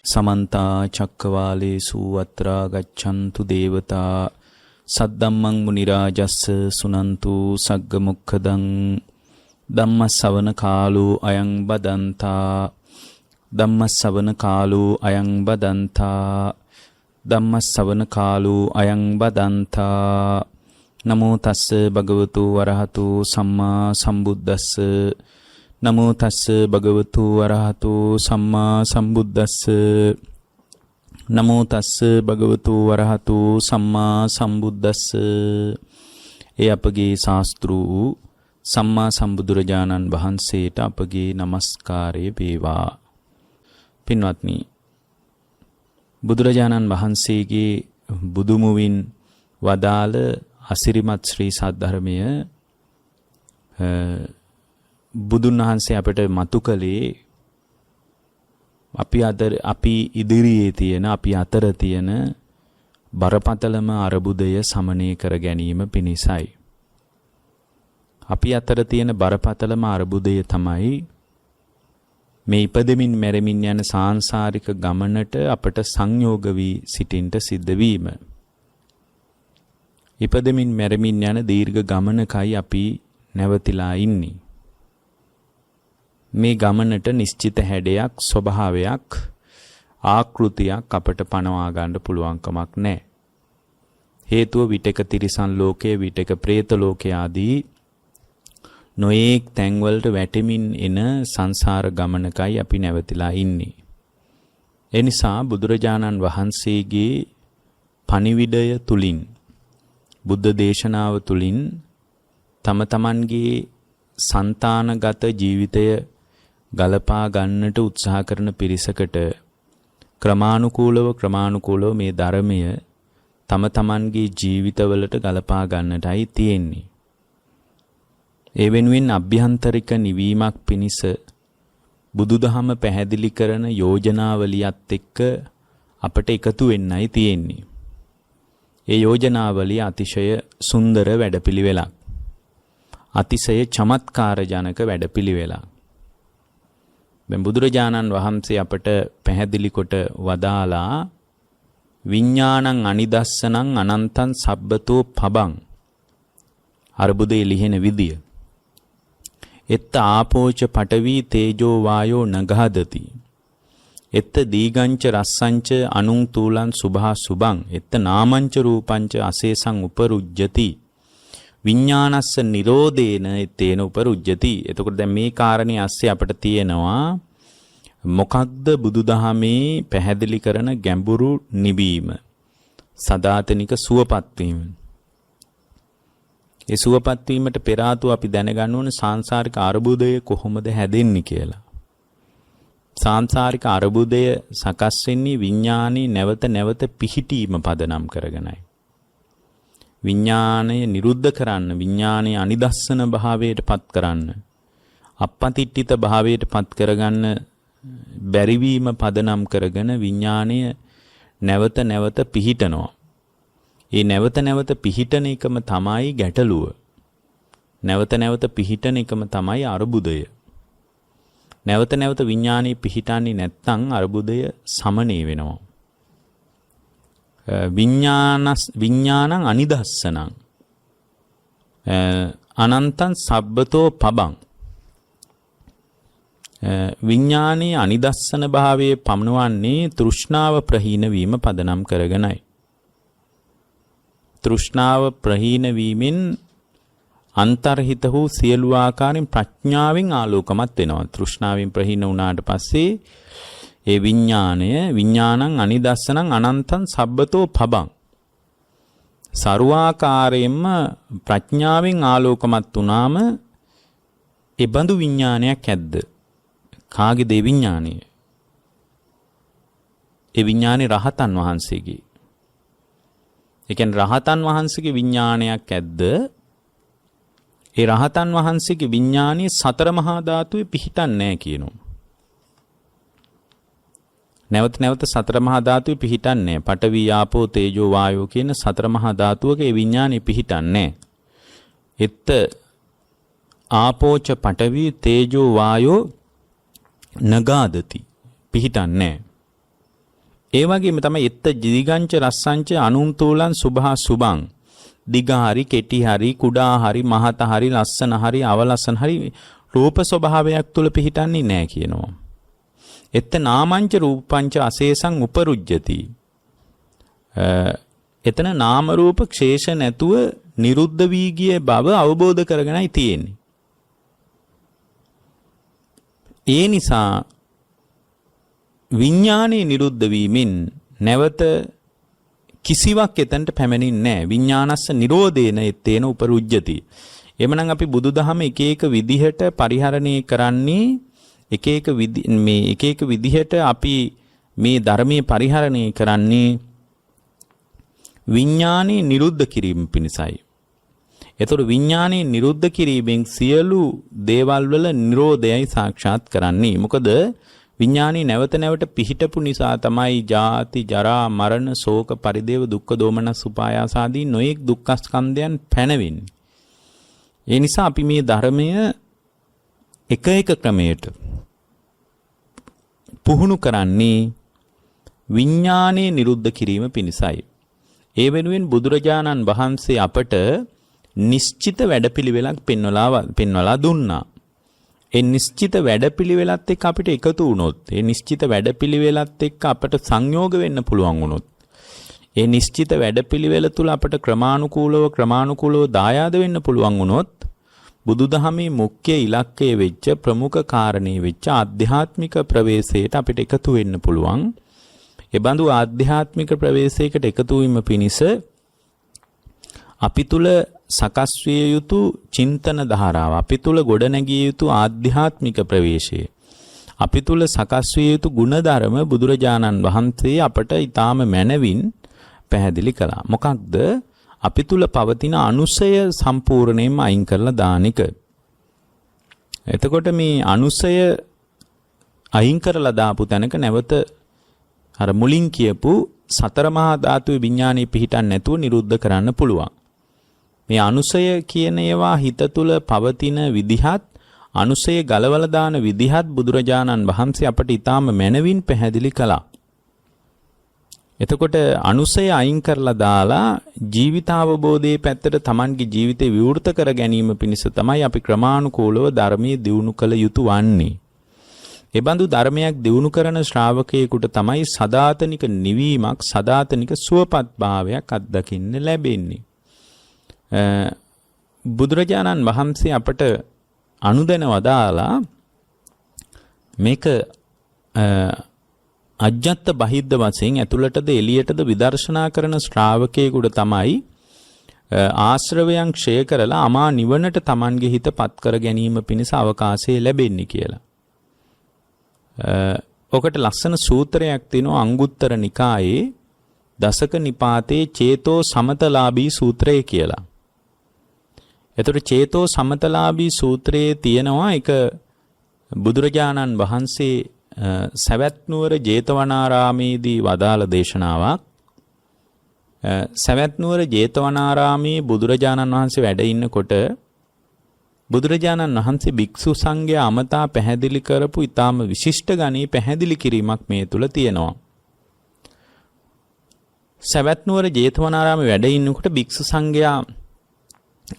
समन्ता चक्रवालेषु अत्र गच्छन्तु देवता सद्दम्मं मुनिराजस्स सुनन्तु सग्गमुखदं धम्मसवන කාලෝ අයං බදන්තා ධම්මසවන කාලෝ අයං බදන්තා ධම්මසවන කාලෝ අයං බදන්තා නමෝ තස්ස භගවතු වරහතු සම්මා සම්බුද්දස්ස නමෝ තස්ස භගවතු වරහතු සම්මා සම්බුද්දස්ස නමෝ තස්ස භගවතු වරහතු සම්මා සම්බුද්දස්ස. ඒ අපගේ ශාස්ත්‍රූ සම්මා සම්බුදුරජාණන් වහන්සේට අපගේ নমස්කාරය වේවා. පින්වත්නි, බුදුරජාණන් වහන්සේගේ බුදුමුවින් වදාළ අසිරිමත් ශ්‍රී සද්ධර්මය බුදුන් වහන්සේ අපට මතු කළේ අපි ඉදිරියේ තියෙන, අපි අතර තියෙන බරපතලම අරබුදය සමනය කර ගැනීම පිණිසයි. අපි අතර තියෙන බරපතලම අරබුදය තමයි මේ ඉපදෙමින් මැරෙමින් යන සාංශාරික ගමනට අපට සංයෝග වී සිටින්නට සිද්ධ වීම. ඉපදෙමින් මැරෙමින් යන දීර්ඝ ගමනකයි අපි නැවතිලා ඉන්නේ. මේ ගමනට නිශ්චිත හැඩයක්, ස්වභාවයක්, ආකෘතියක් අපට පනවා ගන්න පුළුවන් කමක් නැහැ. හේතුව විටක තිරිසන් ලෝකයේ, විටක പ്രേත ලෝකයේ ආදී නොඑක් තැන්වලට වැටෙමින් එන සංසාර ගමනකයි අපි නැවතිලා ඉන්නේ. ඒ නිසා බුදුරජාණන් වහන්සේගේ පණිවිඩය තුලින්, බුද්ධ දේශනාව තුලින් තම තමන්ගේ సంతానගත ජීවිතය ගලපා ගන්නට උත්සාහ කරන පිරිසකට ක්‍රමානුකූලව මේ ධර්මය තම තමන්ගේ ජීවිතවලට ගලපා ගන්නටයි තියෙන්නේ. ඒ වෙනුවෙන් අභ්‍යන්තරික නිවීමක් පිණිස බුදුදහම පැහැදිලි කරන යෝජනාවලියත් එක්ක අපට එකතු වෙන්නයි තියෙන්නේ. ඒ යෝජනාවලිය අතිශය සුන්දර වැඩපිළිවෙලක්. අතිශය චමත්කාරජනක වැඩපිළිවෙලක්. දැන් බුදුරජාණන් වහන්සේ අපට පැහැදිලි කොට වදාලා විඥානං අනිදස්සනං අනන්තං සබ්බතෝ පබං. අර්බුදේ ලිහෙන විදිය. එත්ත ආපෝච පඨවි තේජෝ වායෝ නගහදති. එත්ත දීගංච රස්සංච අනුං තූලං සුභා සුභං. එත්ත නාමංච රූපංච අසේසං උපරුජ්ජති. විඥානස්ස නිරෝධේන එතේන උපරුජ්ජති. එතකොට දැන් මේ කාරණේ ඇස්සේ අපිට තියෙනවා මොකක්ද බුදුදහමේ පැහැදිලි කරන ගැඹුරු නිවීම, සදාතනික සුවපත් වීම. ඒ සුවපත් වීමට පෙර ආතුව අපි දැනගන්න ඕන සාංශාරික අරුබුදය කොහොමද හැදෙන්නේ කියලා. සාංශාරික අරුබුදය සකස් වෙන්නේ විඥානේ නැවත නැවත පිහිටීම පදනම් කරගෙනයි. විඥානය නිරුද්ධ කරන්න, විඥානයේ අනිදස්සන භාවයට පත් කරන්න, අපපතිට්ඨිත භාවයට පත් කරගන්න බැරිවීම පදනම් කරගෙන විඥානය නැවත නැවත පිහිටනවා. ඒ නැවත නැවත පිහිටන එකම තමයි ගැටලුව. නැවත නැවත පිහිටන එකම තමයි අරුබුදය. නැවත නැවත විඥානයේ පිහිටන්නේ නැත්නම් අරුබුදය සමනය වෙනවා. විඥානං අනිදස්සනං අනන්තං සබ්බතෝ පබං. විඥානයේ අනිදස්සන භාවයේ පමනවන්නේ තෘෂ්ණාව ප්‍රහීන වීම පදනම් කරගෙනයි. තෘෂ්ණාව ප්‍රහීන වීමෙන් අන්තර්හිත වූ සියලු ආකාරයෙන් ප්‍රඥාවෙන් ආලෝකමත් වෙනවා. තෘෂ්ණාවෙන් ප්‍රහීන වුණාට පස්සේ ඒ විඥානං අනිදස්සනං අනන්තං සබ්බතෝ පබං. ਸਰවාකාරයෙන්ම ප්‍රඥාවෙන් ආලෝකමත් වුණාම ඒ බඳු විඥානයක් ඇද්ද? කාගේද ඒ විඥානය? ඒ විඥානේ රහතන් වහන්සේගේ. ඒ කියන්නේ රහතන් වහන්සේගේ විඥානයක් ඇද්ද? ඒ රහතන් වහන්සේගේ විඥානයේ සතර මහා ධාතුවේ පිහිටන්නේ නැහැ කියනවා. නැවත නැවත සතර මහා ධාතුවේ පිහිටන්නේ. පඨවි ආපෝ තේජෝ වායෝ කියන සතර මහා ධාතුවක ඒ විඥානේ පිහිටන්නේ. එත්ත ආපෝච පඨවි තේජෝ වායෝ නගාදති. පිහිටන්නේ. ඒ වගේම තමයි එත්ත දිගංච රස්සංච අනුන්තෝලං සුභා සුභං. දිග හරි කෙටි හරි කුඩා හරි මහත හරි ලස්සන හරි අවලස්සන හරි රූප ස්වභාවයක් තුල පිහිටන්නේ නැහැ කියනවා. එත්ත නාමංච රූපංච අශේෂං උපරුජ්ජති. එතන නාම රූප ක්ෂේෂ නැතුව නිරුද්ධ වී ගිය බව අවබෝධ කරගෙනයි තියෙන්නේ. ඒ නිසා විඥානේ නිරුද්ධ වීමෙන් නැවත කිසිවක් එතනට පැමිණෙන්නේ නැහැ. විඥානස්ස නිරෝධේන එත්තේන උපරුජ්ජති. එhmenan අපි බුදුදහම එක එක විදිහට පරිහරණය කරන්නේ එක එක විදිහට අපි මේ ධර්මයේ පරිහරණය කරන්නේ විඥානේ නිරුද්ධ කිරීම පිණිසයි. එතකොට විඥානේ නිරුද්ධ කිරීමෙන් සියලු දේවල් වල නිරෝධයයි සාක්ෂාත් කරන්නේ. මොකද විඥානේ නැවත නැවත පිහිටපු නිසා තමයි ජාති ජරා මරණ ශෝක පරිදේව දුක්ඛ දෝමනස් උපායාස ආදී නොයෙක් දුක්ඛ ස්කන්ධයන් පැනවෙන්නේ. ඒ නිසා අපි මේ ධර්මය එක එක ක්‍රමයට පුහුණු කරන්නේ විඥානේ නිරුද්ධ කිරීම පිණිසයි. ඒ වෙනුවෙන් බුදුරජාණන් වහන්සේ අපට නිශ්චිත වැඩපිළිවෙලක් පෙන්වලා දුන්නා. ඒ නිශ්චිත වැඩපිළිවෙලත් එක්ක අපිට එකතු වුණොත්, ඒ නිශ්චිත වැඩපිළිවෙලත් එක්ක අපට සංයෝග වෙන්න පුළුවන් වුණොත්, ඒ නිශ්චිත වැඩපිළිවෙල තුල අපට ක්‍රමානුකූලව දායාද වෙන්න පුළුවන් වුණොත්, බුදුදහමේ මුඛ්‍ය ඉලක්කය වෙච්ච ප්‍රමුඛ කාරණේ වෙච්ච ආධ්‍යාත්මික ප්‍රවේශයට අපිට එකතු වෙන්න පුළුවන්. ඒ බඳු ආධ්‍යාත්මික ප්‍රවේශයකට එකතු වීම පිණිස අපි තුල සකස් විය යුතු චින්තන ධාරාව, අපි තුල ගොඩනැගිය යුතු ආධ්‍යාත්මික ප්‍රවේශය, අපි තුල සකස් විය යුතු ගුණධර්ම බුදුරජාණන් වහන්සේ අපට ඊටාම මැනවින් පැහැදිලි කළා. මොකක්ද? අපි තුල පවතින අනුසය සම්පූර්ණයෙන්ම අයින් කරලා දාන එක. එතකොට මේ අනුසය අයින් කරලා දාපු තැනක නැවත අර මුලින් කියපු සතර මහා ධාතුවේ විඥානේ පිහිටන් නැතුව නිරුද්ධ කරන්න පුළුවන්. මේ අනුසය කියන ඒවා හිත තුල පවතින විදිහත්, අනුසය ගලවලා දාන විදිහත් බුදුරජාණන් වහන්සේ අපට ඊටාම මැනවින් පැහැදිලි කළා. එතකොට අනුසය අයින් කරලා දාලා ජීවිතාවබෝධයේ පැත්තට Tamanගේ ජීවිතේ විවෘත කර ගැනීම පිණිස තමයි අපි ක්‍රමානුකූලව ධර්මයේ දියුණු කළ යුතු වන්නේ. ඒ බඳු ධර්මයක් දියුණු කරන ශ්‍රාවකයෙකුට තමයි සදාතනික නිවීමක්, සදාතනික සුවපත් භාවයක් අත්දකින්න ලැබෙන්නේ. බුදුරජාණන් වහන්සේ අපට අනුදැන වදාලා මේක අජ්ජත් බහිද්ද වශයෙන් ඇතුළටද එළියටද විදර්ශනා කරන ශ්‍රාවකයෙකුට තමයි ආශ්‍රවයන් ක්ෂය කරලා අමා නිවනට Tamanගේ හිත පත් කර ගැනීම පිණිස අවකාශය ලැබෙන්නේ කියලා. ඔකට ලස්සන සූත්‍රයක් තියෙනවා අංගුත්තර නිකායේ දසක නිපාතේ චේතෝ සමතලාභී සූත්‍රය කියලා. එතකොට චේතෝ සමතලාභී සූත්‍රයේ තියෙනවා එක බුදුරජාණන් වහන්සේ සවැත් නුවර ජේතවනාරාමේදී වදාළ දේශනාවක්. සවැත් නුවර ජේතවනාරාමේ බුදුරජාණන් වහන්සේ වැඩ ඉන්නකොට බුදුරජාණන් වහන්සේ භික්ෂු සංඝයා අමතා පැහැදිලි කරපු ඊටාම විශිෂ්ට ගණී පැහැදිලි කිරීමක් මේ තුල තියෙනවා. සවැත් නුවර ජේතවනාරාමේ වැඩ ඉන්නකොට භික්ෂු සංඝයා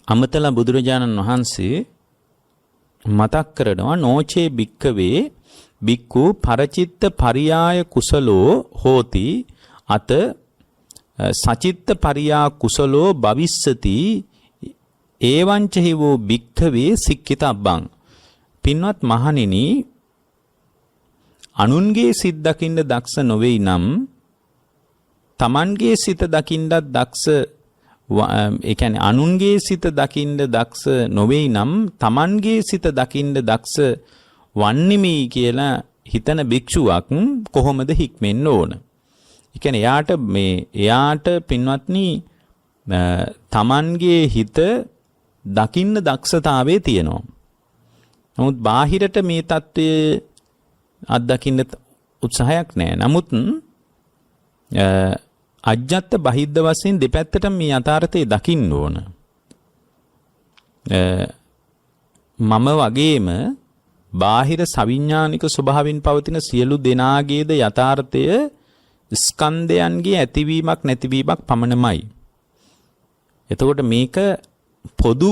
අමතලා බුදුරජාණන් වහන්සේ මතක් කරනවා නෝචේ භික්කවේ භික්ඛු පරචිත්ත පරියාය කුසලෝ හෝති අත සචිත්ත පරියා කුසලෝ භවිස්සති ඒවංච හිවෝ භික්ඛවේ සික්ඛිතබ්බං. පින්වත් මහණෙනි, අනුන්ගේ සිත් දකින්න දක්ෂ නොවේයි නම් තමන්ගේ සිත දකින්නත් දක්ෂ, ඒ කියන්නේ අනුන්ගේ සිත දකින්න දක්ෂ නොවේයි නම් තමන්ගේ සිත දකින්න දක්ෂ වන්නෙමි කියලා හිතන භික්ෂුවක් කොහොමද හික්මෙන්න ඕන? ඒ කියන්නේ එයාට පින්වත්නි තමන්ගේ හිත දකින්න දක්ෂතාවයේ තියෙනවා. නමුත් බාහිරට මේ தત્ත්වය අත්දකින්න උත්සාහයක් නැහැ. නමුත් අජ්ජත් බහිද්ද වශයෙන් දෙපැත්තටම මේ යථාර්ථය දකින්න ඕන. මම වගේම බාහිර සවිඥානික ස්වභාවයෙන් පවතින සියලු දෙනාගේද යථාර්ථය ස්කන්ධයන්ගේ ඇතිවීමක් නැතිවීමක් පමණමයි. එතකොට මේක පොදු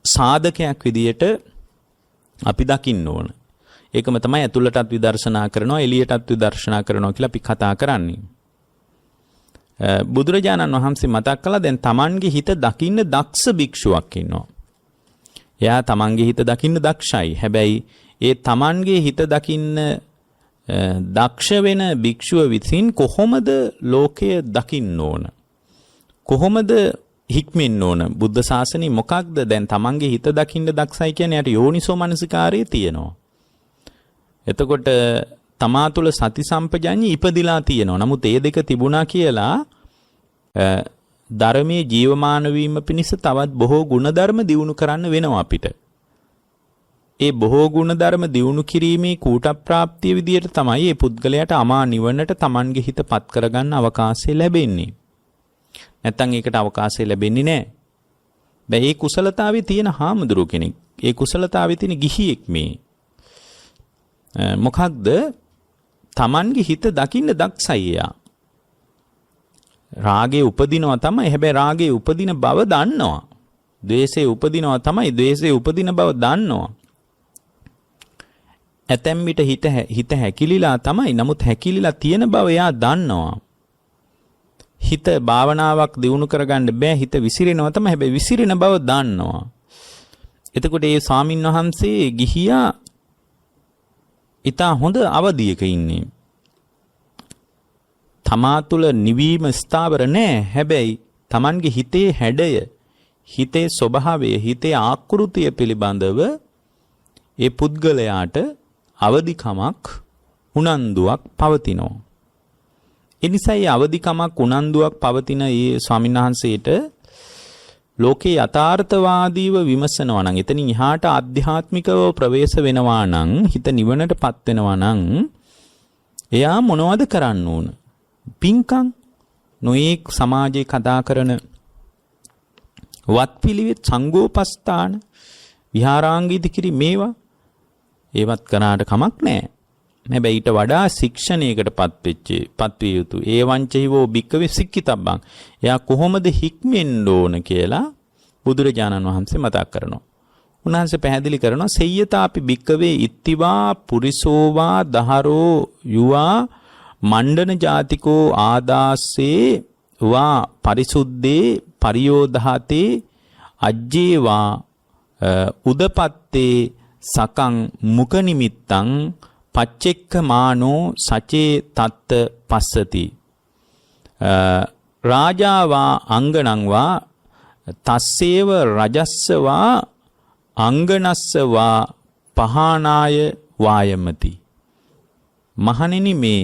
සාධකයක් විදියට අපි දකින්න ඕන. ඒකම තමයි ඇතුළටත් විදර්ශනා කරනවා එළියටත් විදර්ශනා කරනවා කියලා අපි කතා කරන්නේ. බුදුරජාණන් වහන්සේ මතක් කළා දැන් Tamanගේ හිත දකින්න දක්ෂ භික්ෂුවක් ඉන්නවා. එයා Tamanගේ හිත දකින්න දක්ෂයි. හැබැයි ඒ Tamanගේ හිත දකින්න දක්ෂ වෙන භික්ෂුව විසින් කොහොමද ලෝකය දකින්න ඕන? කොහොමද හික්මෙන්න ඕන? බුද්ධ ශාසනය මොකක්ද? දැන් Tamanගේ හිත දකින්න දක්ෂයි කියන්නේ යට යෝනිසෝ මනසිකාරයේ තියෙනවා. එතකොට තමා තුළ සති සම්පජඤ්ඤය ඉපදිලා තියෙනවා. නමුත් ඒ දෙක තිබුණා කියලා ධර්මයේ ජීවමාන වීම පිණිස තවත් බොහෝ ಗುಣධර්ම දියුණු කරන්න වෙනවා අපිට. ඒ බොහෝ ಗುಣධර්ම දියුණු කිරීමේ කූට ප්‍රාප්තිය විදියට තමයි මේ පුද්ගලයාට අමා නිවනට Tamanගේ හිතපත් කරගන්න අවකාශය ලැබෙන්නේ. නැත්තම් ඒකට අවකාශය ලැබෙන්නේ නැහැ. බෑ ඒ කුසලතාවේ තියෙන හාමුදුරුව කෙනෙක්. ඒ කුසලතාවේ තියෙන ගිහියෙක් මේ. මොකක්ද? Tamanගේ හිත දකින්න දක්ෂයි එයා. රාගේ උපදිනවා තමයි. හැබැයි රාගේ උපදින බව දන්නවා. ද්වේෂේ උපදිනවා තමයි. ද්වේෂේ උපදින බව දන්නවා. ඇතැම් විට හිත හැකිලිලා තමයි. නමුත් හැකිලිලා තියෙන බව එයා දන්නවා. හිත භාවනාවක් දියුණු කරගන්න බෑ. හිත විසිරෙනවා තමයි. හැබැයි විසිරෙන බව දන්නවා. එතකොට මේ ස්වාමින් වහන්සේ ගිහියා ඉතා හොඳ අවධියක ඉන්නේ. තමා තුළ නිවීම ස්ථාවර නැහැ. හැබැයි Tamanගේ හිතේ හැඩය, හිතේ ස්වභාවය, හිතේ ආකෘතිය පිළිබඳව ඒ පුද්ගලයාට අවදිකමක්, උනන්දුවක් පවතිනවා. ඒ නිසා මේ අවදිකමක්, උනන්දුවක් පවතින මේ ස්වාමීන් වහන්සේට ලෝකේ යථාර්ථවාදීව විමසනවා නම්, එතනින් එහාට ආධ්‍යාත්මිකව ප්‍රවේශ වෙනවා නම්, හිත නිවනටපත් වෙනවා නම්, එයා මොනවද කරන්න ඕන? පින්කම්, නොඑක් සමාජයේ කතා කරන වත්පිළිවෙත්, සංඝෝපස්ථාන, විහාරාංග ඉදිකිරි මේවා ඒවත් කරාට කමක් නැහැ. හැබැයි ඊට වඩා ශික්ෂණයකටපත් විය යුතු. ඒ වංචහිවෝ භික්කවේ සික්කිතබ්බං. එයා කොහොමද හික්මෙන්න ඕන කියලා බුදුරජාණන් වහන්සේ මතක් කරනවා. උන්වහන්සේ පැහැදිලි කරනවා සෙය්‍යතාපි භික්කවේ ඉත්තිවා පුරිසෝවා දහරෝ යුවා මණ්ඩන ජාතිකෝ ආදාස්සේ වා පරිසුද්දේ පරියෝධාතේ අජ්ජේවා උදපත්තේ සකං මුඛ නිමිත්තං පච්චෙක්ක මානෝ සචේ තත්ත පස්සති රාජාවා අංගනංවා තස්සේව රජස්සවා අංගනස්සවා පහනාය වායමති. මහණෙනි මේ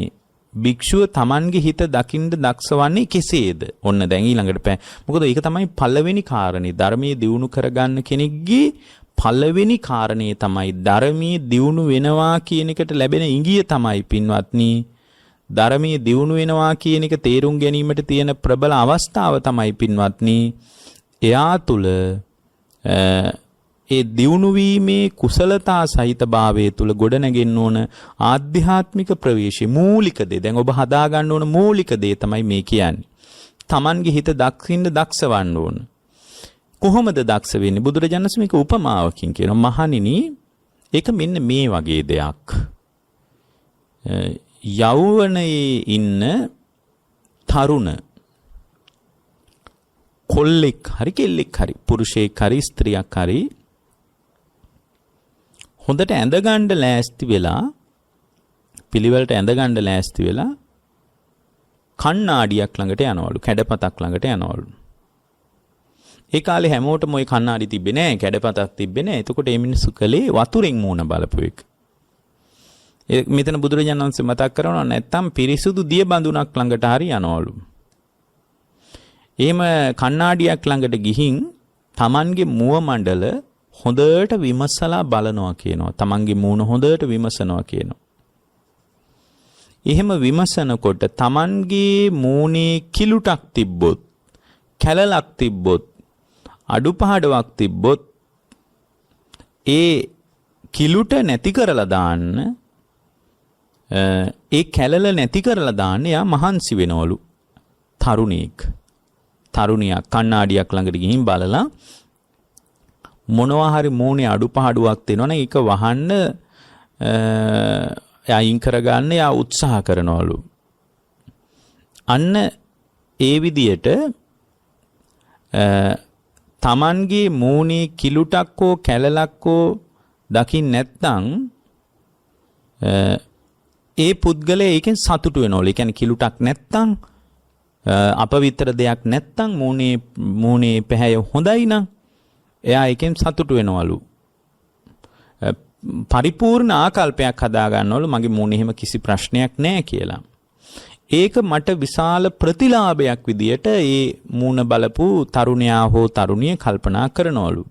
භික්ෂුව Tamanගේ හිත දකින්න දක්ෂවන්නේ කෙසේද? ඔන්න දැන් ඊළඟට මොකද ඒක තමයි පළවෙනි කාරණේ. ධර්මයේ දියුණු කරගන්න කෙනෙක්ගේ පළවෙනි කාරණේ තමයි ධර්මයේ දියුණු වෙනවා කියන එකට ලැබෙන ඉඟිය තමයි පින්වත්නි. ධර්මයේ දියුණු වෙනවා කියන එක තේරුම් ගැනීමට තියෙන ප්‍රබල අවස්ථාව තමයි පින්වත්නි. එයා තුල ඒ දියුණු වීමේ කුසලතා සහිත භාවයේ තුල ගොඩනගෙන්න ඕන ආධ්‍යාත්මික ප්‍රවේශය මූලික දේ. දැන් ඔබ හදා ගන්න ඕන මූලික දේ තමයි මේ කියන්නේ. Tamanගේ හිත දක්ෂින්න දක්ෂවන්න ඕන. කොහොමද දක්ෂ වෙන්නේ? බුදුරජාණන් වහන්සේ මේක උපමාවකින් කියනවා. මහණෙනි, ඒක මෙන්න මේ වගේ දෙයක්. යෞවනයේ ඉන්න තරුණ කොල්ලෙක් හරි කෙල්ලෙක් හරි පුරුෂයෙක් හරි ස්ත්‍රියක් හරි හොඳට ඇඳගන්න ලෑස්ති වෙලා, පිළිවෙලට ඇඳගන්න ලෑස්ති වෙලා කණ්ණාඩියක් ළඟට යනවලු, කැඩපතක් ළඟට යනවලු. ඒ කාලේ හැමෝටම ওই කණ්ණාඩි තිබ්බේ නැහැ, කැඩපතක් තිබ්බේ නැහැ. එතකොට මේ මිනිස්සු කලේ වතුරෙන් මූණ බලපු එක. මෙතන බුදුරජාණන් වහන්සේ මතක් කරනවා නැත්තම් පිරිසුදු දිය බඳුනක් ළඟට හරි යනවලු. එහෙම කණ්ණාඩියක් ළඟට ගිහින් Tamanගේ මුව මණ්ඩල හොඳට විමසලා බලනවා කියනවා. Tamanගේ මූණ හොඳට විමසනවා කියනවා. එහෙම විමසනකොට Tamanගේ මූණේ කිලුටක් තිබ්බොත්, කැලලක් තිබ්බොත්, අඩුපාඩුවක් තිබ්බොත් ඒ කිලුට නැති කරලා දාන්න ඒ කැලල නැති කරලා දාන්න එයා මහන්සි වෙනවලු. තරුණියක් කණ්ණාඩියක් ළඟට ගිහින් බලලා මොනවා හරි මූණේ අඩුපාඩුවක් තියෙනවනේ ඒක වහන්න අයින් කරගන්න යා උත්සාහ කරනවලු. අන්න ඒ විදියට තමන්ගේ මූණේ කිලුටක් හෝ කැලලක් හෝ දකින්න නැත්නම් ඒ පුද්ගලයා ඒකෙන් සතුටු වෙනවලු. ඒ කියන්නේ කිලුටක් නැත්නම් අපවිත්‍ර දෙයක් නැත්නම් මූණේ පැහැය හොඳයි නම් එයා ඒකෙන් සතුටු වෙනවලු. පරිපූර්ණ ආකල්පයක් හදා ගන්නවලු මගේ මූණේ එහෙම කිසි ප්‍රශ්නයක් නැහැ කියලා. ඒක මට විශාල ප්‍රතිලාභයක් විදියට ඒ මූණ බලපු තරුණයා හෝ තරුණිය කල්පනා කරනවලු.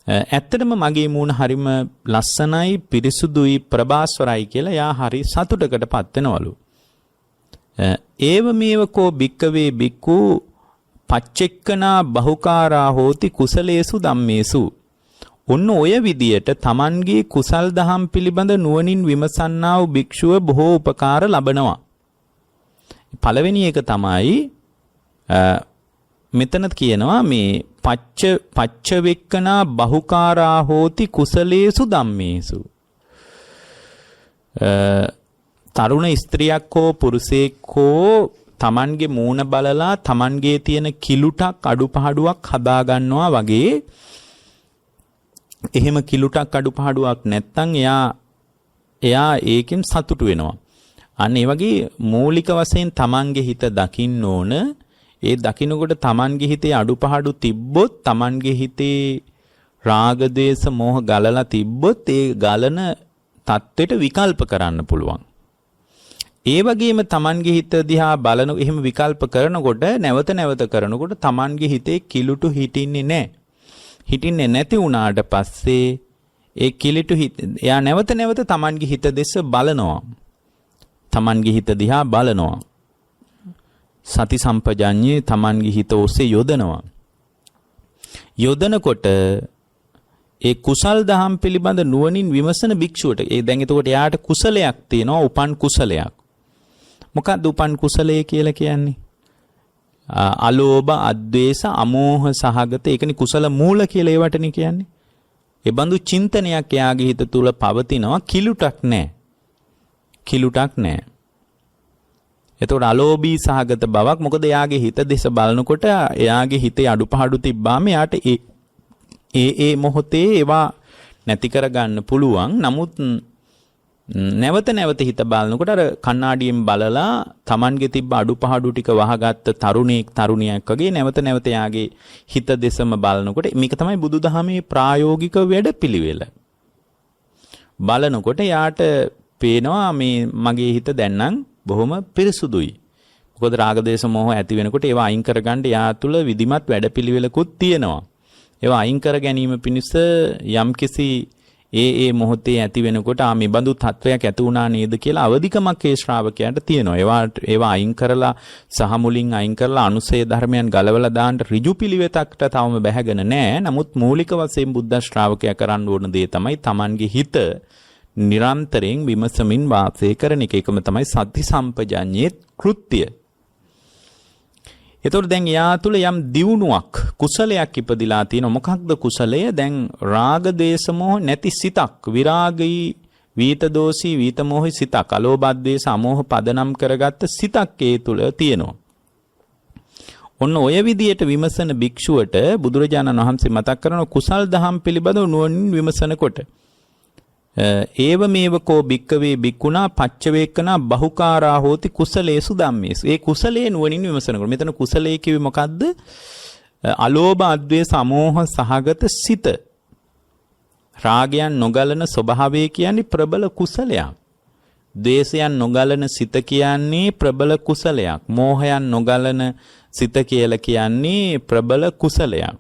ඇත්තටම මගේ මූණ හරිම ලස්සනයි, පිරිසුදුයි, ප්‍රභාස්වරයි කියලා යා හරි සතුටකටපත් වෙනවලු. ඒව මේවකෝ භික්කවේ භික්ඛු පච්චෙක්කනා බහුකාරා හෝති කුසලේසු ධම්මේසු. ඔන්න ඔය විදියට තමන්ගේ කුසල් දහම් පිළිබඳ නුවණින් විමසන්නා වූ භික්ෂුව බොහෝ උපකාර ලබනවා. පළවෙනි එක තමයි මෙතන කියනවා මේ පච්චවෙක්කනා බහුකාරා හෝති කුසලේසු ධම්මේසු. තරුණ ස්ත්‍රියක් හෝ පුරුෂයෙක් හෝ තමන්ගේ මූණ බලලා තමන්ගේ තියෙන කිලුටක් අඩුපහඩුවක් හදා ගන්නවා වගේ. එහෙම කිලුටක් අඩුපහඩුවක් නැත්තම් එයා ඒකෙන් සතුටු වෙනවා. අන්න ඒ වගේ මූලික වශයෙන් තමන්ගේ හිත දකින්න ඕන. ඒ දකින්නකොට තමන්ගේ හිතේ අඩුපහඩු තිබ්බොත් තමන්ගේ හිතේ රාග දේශ මොහ ගලලා තිබ්බොත් ඒ ගලන தත්වෙට විකල්ප කරන්න පුළුවන්. ඒ වගේම තමන්ගේ හිත දිහා බලන එහෙම විකල්ප කරනකොට නැවත කරනකොට තමන්ගේ හිතේ කිලුටු හිටින්නේ නැහැ. හිටින්නේ නැති වුණාට පස්සේ ඒ කිලිටු එයා නැවත තමන්ගේ හිත දෙස බලනවා. තමන්ගේ හිත දිහා බලනවා. සති සම්පජඤ්ඤේ තමන්ගේ හිත ඔස්සේ යොදනවා. යොදනකොට ඒ කුසල් දහම් පිළිබඳ නුවණින් විමසන භික්ෂුවට ඒ දැන් එතකොට එයාට කුසලයක් තියෙනවා, උපන් කුසලයක්. මොකක්ද උපන් කුසලය කියලා කියන්නේ? අලෝභ, අද්වේෂ, අමෝහ සහගත ඒකනේ කුසල මූල කියලා ඒවටනේ කියන්නේ. ඒ බඳු චින්තනයක් එයාගේ හිත තුල පවතිනවා, කිලුටක් නැහැ. එතකොට අලෝභී සහගත බවක්. මොකද එයාගේ හිත දෙස බලනකොට එයාගේ හිතේ අඩුපහඩු තිබ්බාම එයාට ඒ මොහොතේ ඒවා නැති කරගන්න පුළුවන්. නමුත් නැවත හිත බලනකොට අර කණ්ණාඩියෙන් බලලා Tamanගේ තිබ්බ අඩුපහඩු ටික වහගත්ත තරුණියක් වගේ නැවත යාගේ හිත දෙසම බලනකොට මේක තමයි බුදුදහමේ ප්‍රායෝගික වැඩපිළිවෙල. බලනකොට යාට පේනවා මේ මගේ හිත දැන් නම් බොහොම පිරිසුදුයි. මොකද රාග දේශ මොහ ඇති වෙනකොට ඒවා අයින් කරගන්න යා තුල විධිමත් වැඩපිළිවෙලකුත් තියෙනවා. ඒවා අයින් කර ගැනීම පිණිස යම්කිසි ඒ මොහොතේ ඇති වෙනකොට මේ බඳු තත්වයක් ඇති වුණා නේද කියලා අවදිකමක් ඒ ශ්‍රාවකයාට තියෙනවා. ඒවා අයින් කරලා සහ මුලින් අයින් කරලා අනුසය ධර්මයන් ගලවලා දාන්න ඍජු පිළිවෙතකට තවම බැහැගෙන නැහැ. නමුත් මූලික වශයෙන් බුද්ධ ශ්‍රාවකයා කරන්න ඕන දේ තමයි Tamanගේ හිත නිරන්තරයෙන් විමසමින් වාසය කරන එක. ඒකම තමයි සති සම්පජඤ්ඤේ කෘත්‍ය. එතකොට දැන් යා තුල යම් දියුණුවක් කුසලයක් ඉපදිලා තියෙනවා. මොකක්ද කුසලය? දැන් රාග දේශ මොහ නැති සිතක්, විරාගී වීත දෝෂී වීත මොහි සිතක්, අලෝභ ද්වේෂ අමෝහ පදනම් කරගත්ත සිතක් ඒ තුල තියෙනවා. ඔන්න ඔය විදියට විමසන භික්ෂුවට බුදුරජාණන් වහන්සේ මතක් කරන කුසල් දහම් පිළිබඳව නුවණින් විමසනකොට ඒව මේවකෝ භික්කවේ භික්ඛුනා පච්චවේකනා බහුකාරා හෝති කුසලේසු ධම්මේසු. ඒ කුසලයේ නුවණින් විමසනකොට මෙතන කුසලයේ කිව්වේ මොකද්ද? අලෝභ අද්වේෂ අමෝහ සහගත සිත. රාගයන් නොගලන ස්වභාවය කියන්නේ ප්‍රබල කුසලයක්. ද්වේෂයන් නොගලන සිත කියන්නේ ප්‍රබල කුසලයක්. මෝහයන් නොගලන සිත කියලා කියන්නේ ප්‍රබල කුසලයක්.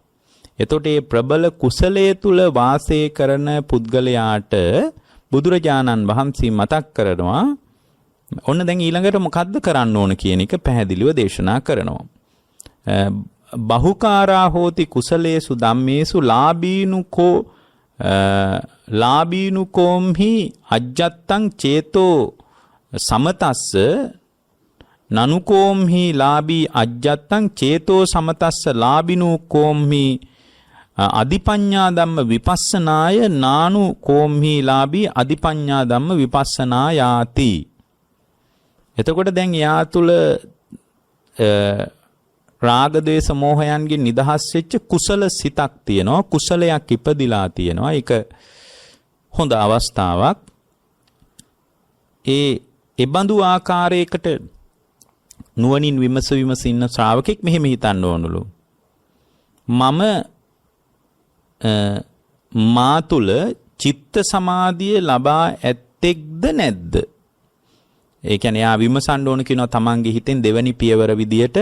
එතකොට මේ ප්‍රබල කුසලයේ තුල වාසය කරන පුද්ගලයාට බුදුරජාණන් වහන්සේ මතක් කරනවා ඔන්න දැන් ඊළඟට මොකද්ද කරන්න ඕන කියන එක පැහැදිලිව දේශනා කරනවා. බහුකාරා හෝති කුසලේසු ධම්මේසු ලාභීනුකෝ ලාබීනුකෝම්හි අජ්ජත්තං චේතෝ සමතස්ස නනුකෝම්හි ලාබී අජ්ජත්තං චේතෝ සමතස්ස ලාබිනුකෝම්හි අධිපඤ්ඤා ධම්ම විපස්සනාය නානු කෝම්හි ලාබී අධිපඤ්ඤා ධම්ම විපස්සනායාති. එතකොට දැන් යා තුල රාග ද්වේෂ මෝහයන්ගෙන් නිදහස් වෙච්ච කුසල සිතක් තියෙනවා, කුසලයක් ඉපදිලා තියෙනවා. ඒක හොඳ අවස්ථාවක්. ඒ බඳු ආකාරයකට නුවණින් විමස ඉන්න ශ්‍රාවකෙක් මෙහෙම හිතන්න ඕනලු. මම මා තුල චිත්ත සමාධිය ලබා ඇත්තෙක්ද නැද්ද? ඒ කියන්නේ යා විමසන්න ඕන කියනවා තමන්ගේ හිතෙන් දෙවැනි පියවර විදියට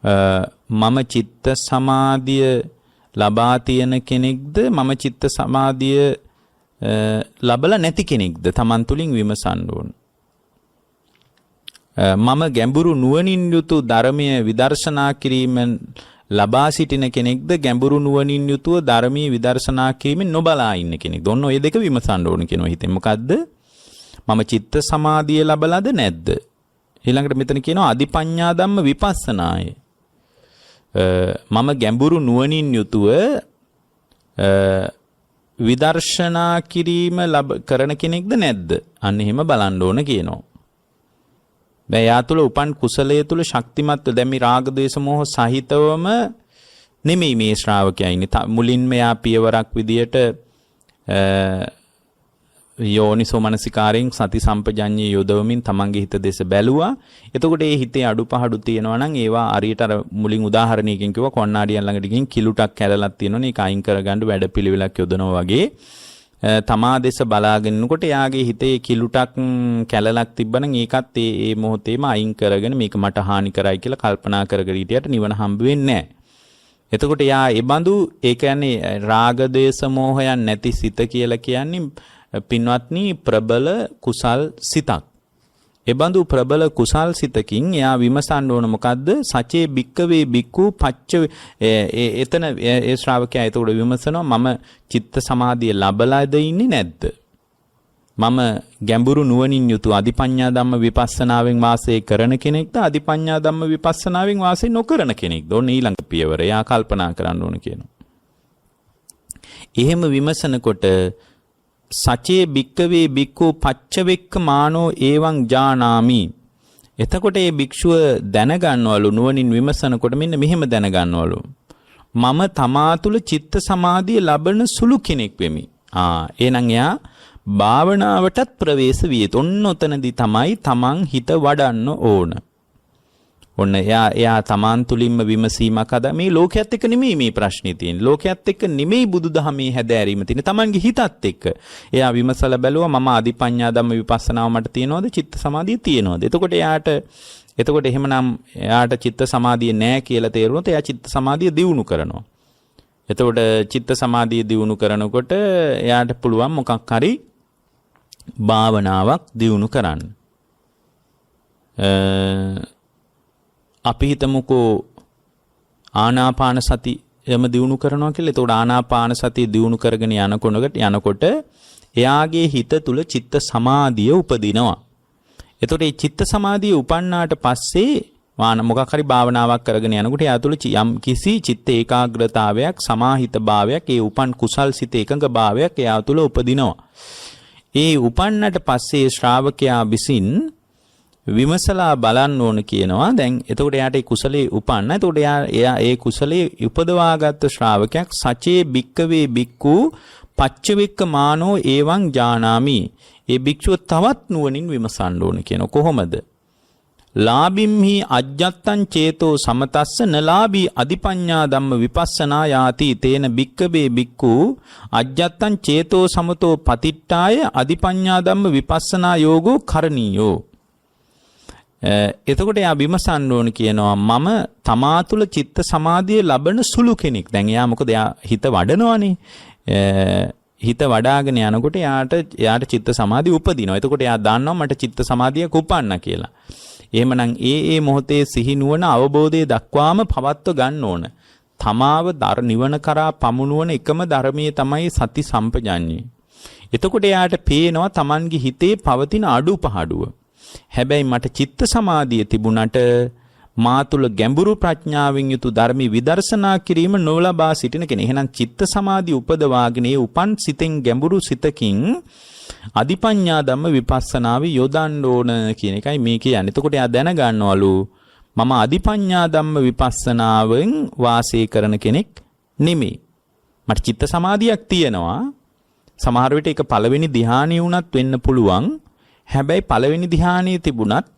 මම චිත්ත සමාධිය ලබා තියෙන කෙනෙක්ද, මම චිත්ත සමාධිය ලබලා නැති කෙනෙක්ද තමන් තුලින් විමසන්න ඕන. මම ගැඹුරු නුවණින් යුතු ධර්මයේ විදර්ශනා කිරීමෙන් ලබා සිටින කෙනෙක්ද, ගැඹුරු නුවණින් යුතුව ධර්මයේ විදර්ශනා කිරීමෙන් නොබලා ඉන්න කෙනෙක්ද? ඔන්න ඔය දෙක විමසන්න ඕන කියනවා හිතෙන්. මොකද්ද? මම චිත්ත සමාධිය ලබලාද නැද්ද? ඊළඟට මෙතන කියනවා අධිපඤ්ඤා ධම්ම විපස්සනාය. මම ගැඹුරු නුවණින් යුතුව විදර්ශනා කිරීම කරන කෙනෙක්ද නැද්ද? අන්න එහෙම බලන්න ඕන කියනවා. දැන් යා තුළ උපන් කුසලයේ තුළ ශක්තිමත් දැන් මේ රාග ද්වේෂ මෝහ සහිතවම නෙමෙයි මේ ශ්‍රාවකයා ඉන්නේ. මුලින්ම යා පියවරක් විදියට යෝනිසෝ මනසිකාරයෙන් සති සම්පජඤ්ඤය යොදවමින් තමන්ගේ හිත දෙස බැලුවා. එතකොට ඒ හිතේ අඩුපහඩු තියෙනවා නම් ඒවා අරියට අර මුලින් උදාහරණයකින් කිව්වා කොණ්ණාඩියන් ළඟට ගිහින් කිලුටක් කැලලක් තියෙනවනේ ඒක අයින් කරගන්න වැඩපිළිවෙලක් යොදනවා වගේ තමා දෙස බලාගෙන ඉන්නකොට එයාගේ හිතේ කිලුටක් කැලලක් තිබ්බනම් ඒකත් ඒ මොහොතේම අයින් කරගෙන මේක මට හානි කරයි කියලා කල්පනා කරගෙන හිටියට නිවන හම්බ වෙන්නේ නැහැ. එතකොට යා ඒ බඳු ඒ කියන්නේ රාග දේශ මොහයන් නැති සිත කියලා කියන්නේ පින්වත්නි ප්‍රබල කුසල් සිතක්. ඒ බඳු ප්‍රබල කුසල් සිතකින් එයා විමසන්න ඕන මොකද්ද? සචේ බික්කවේ බික්කු පච්ච එතන ඒ ශ්‍රාවකයා එතකොට විමසනවා මම චිත්ත සමාධිය ලබලාද ඉන්නේ නැද්ද? මම ගැඹුරු නුවණින් යුතු අධිපඤ්ඤා ධම්ම විපස්සනාවෙන් වාසය කරන කෙනෙක්ද? අධිපඤ්ඤා ධම්ම විපස්සනාවෙන් වාසය නොකරන කෙනෙක්ද? ඔන්න ඊළඟ පියවර. එයා කල්පනා කරන්න ඕන කියනවා. එහෙම විමසනකොට සචේ බික්කවේ බික්කු පච්චවෙක්ක මානෝ ඒවං ජානාමි. එතකොට මේ භික්ෂුව දැනගන්නවලු නුවණින් විමසනකොට මෙන්න මෙහෙම දැනගන්නවලු. මම තමා තුළ චිත්ත සමාධිය ලබන සුළු කෙනෙක් වෙමි. එහෙනම් එයා භාවනාවටත් ප්‍රවේශ විය යුතු. ඔන්න ඔතනදී තමයි තමන් හිත වඩන්න ඕන. ඔන්න එයා තමන් තුලින්ම විමසීමක් අද මේ ලෝකයේත් එක්ක නෙමෙයි මේ ප්‍රශ්නේ තියෙන්නේ. ලෝකයේත් එක්ක නෙමෙයි බුදුදහමේ හැදෑරීම තියෙන්නේ. තමන්ගේ හිතත් එක්ක. එයා විමසලා බැලුවා මම අධිපඤ්ඤා ධම්ම විපස්සනාව මට තියෙනවද? චිත්ත සමාධිය තියෙනවද? එතකොට එහෙමනම් එයාට චිත්ත සමාධිය නැහැ කියලා තේරුණොත් එයා චිත්ත සමාධිය දියුණු කරනවා. එතකොට චිත්ත සමාධිය දියුණු කරනකොට එයාට පුළුවන් මොකක් හරි භාවනාවක් දියුණු කරන්න. අපි හිතමුකෝ ආනාපාන සතියම දියුණු කරනවා කියලා. එතකොට ආනාපාන සතිය දියුණු කරගෙන යනකොට එයාගේ හිත තුල චිත්ත සමාධිය උපදිනවා. එතකොට මේ චිත්ත සමාධිය උපන්නාට පස්සේ මොකක් හරි භාවනාවක් කරගෙන යනකොට එයා තුල යම් කිසි චිත්ත ඒකාග්‍රතාවයක්, සමාහිත භාවයක්, ඒ උපන් කුසල් සිත එකඟ භාවයක් එයා තුල උපදිනවා. ඒ උපන්නට පස්සේ ශ්‍රාවකයා විසින් විමසලා බලන්න ඕන කියනවා. දැන් එතකොට එයාට ඒ කුසලයේ උපන්න. එතකොට එයා ඒ කුසලයේ උපදවාගත්තු ශ්‍රාවකයක් සචේ බික්කවේ බික්කු පච්චවෙක්ක මානෝ ඒවං ජානාමි. ඒ භික්ෂුව තවත් නුවණින් විමසන්න ඕන කියනවා. කොහොමද? ලාභිම්හි අජ්ජත්තං චේතෝ සමතස්ස නලාභී අධිපඤ්ඤා ධම්ම විපස්සනා යාති තේන බික්කවේ බික්කු අජ්ජත්තං චේතෝ සමතෝ පතිට්ඨාය අධිපඤ්ඤා ධම්ම විපස්සනා යෝගෝ කරණීයෝ. එතකොට එයා විමසන්න ඕන කියනවා මම තමා තුළ චිත්ත සමාධිය ලබන සුළු කෙනෙක්. දැන් එයා මොකද එයා හිත වඩනවනේ. හිත වඩාගෙන යනකොට එයාට චිත්ත සමාධිය උපදිනවා. එතකොට එයා දන්නවා මට චිත්ත සමාධියක් උපන්න කියලා. එහෙමනම් ඒ මොහොතේ සිහි නුවණ අවබෝධය දක්වාම පවත්ව ගන්න ඕන. තමාව නිවන කරා පමුණුවන එකම ධර්මයේ තමයි සති සම්පජාඤ්ඤය. එතකොට එයාට පේනවා Tamanගේ හිතේ පවතින අඩුපහඩුව. හැබැයි මට චිත්ත සමාධිය තිබුණට මා තුළ ගැඹුරු ප්‍රඥාවෙන් යුතු ධර්මී විදර්ශනා කිරීම නොලබා සිටින කෙනෙක්. එහෙනම් චිත්ත සමාධිය උපදවාගෙන ඒ උපන් සිතෙන් ගැඹුරු සිතකින් අධිපඤ්ඤා ධම්ම විපස්සනාවේ යොදන්න ඕන කියන එකයි මේ කියන්නේ. එතකොට එයා දැනගන්නවලු මම අධිපඤ්ඤා ධම්ම විපස්සනාවෙන් වාසය කරන කෙනෙක් නෙමෙයි. මට චිත්ත සමාධියක් තියෙනවා. සමහර විට ඒක පළවෙනි ධ්‍යානිය වුණත් වෙන්න පුළුවන්. හැබැයි පළවෙනි ධ්‍යානිය තිබුණත්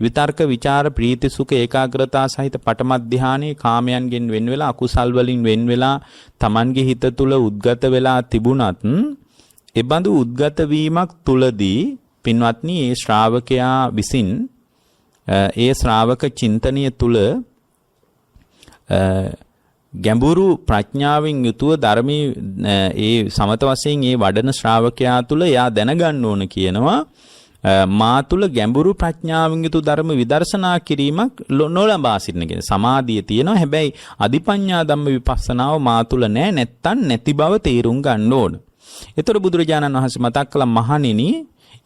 විතර්ක විචාර ප්‍රීති සුඛ ඒකාග්‍රතාව සහිත පඨම ධ්‍යානයේ කාමයන්ගෙන් වෙන් වෙලා අකුසල් වලින් වෙන් වෙලා Tamanගේ හිත තුල උද්ගත වෙලා තිබුණත් ඒ බඳු උද්ගත වීමක් තුලදී පින්වත්නි ඒ ශ්‍රාවකයා විසින් ඒ ශ්‍රාවක චින්තනීය තුල ගැඹුරු ප්‍රඥාවෙන් යුතුව ධර්මයේ ඒ සමත වශයෙන් ඒ වඩන ශ්‍රාවකයා තුල එයා දැනගන්න ඕන කියනවා මා තුල ගැඹුරු ප්‍රඥාවෙන් යුතු ධර්ම විදර්ශනා කිරීමක් නොලබා සිටින කෙනෙක්. සමාධිය තියෙනවා හැබැයි අධිපඤ්ඤා ධම්ම විපස්සනාව මා තුල නැත්තම් නැති බව තේරුම් ගන්න ඕන. ඒතර බුදුරජාණන් වහන්සේ මතක් කළ මහණෙනි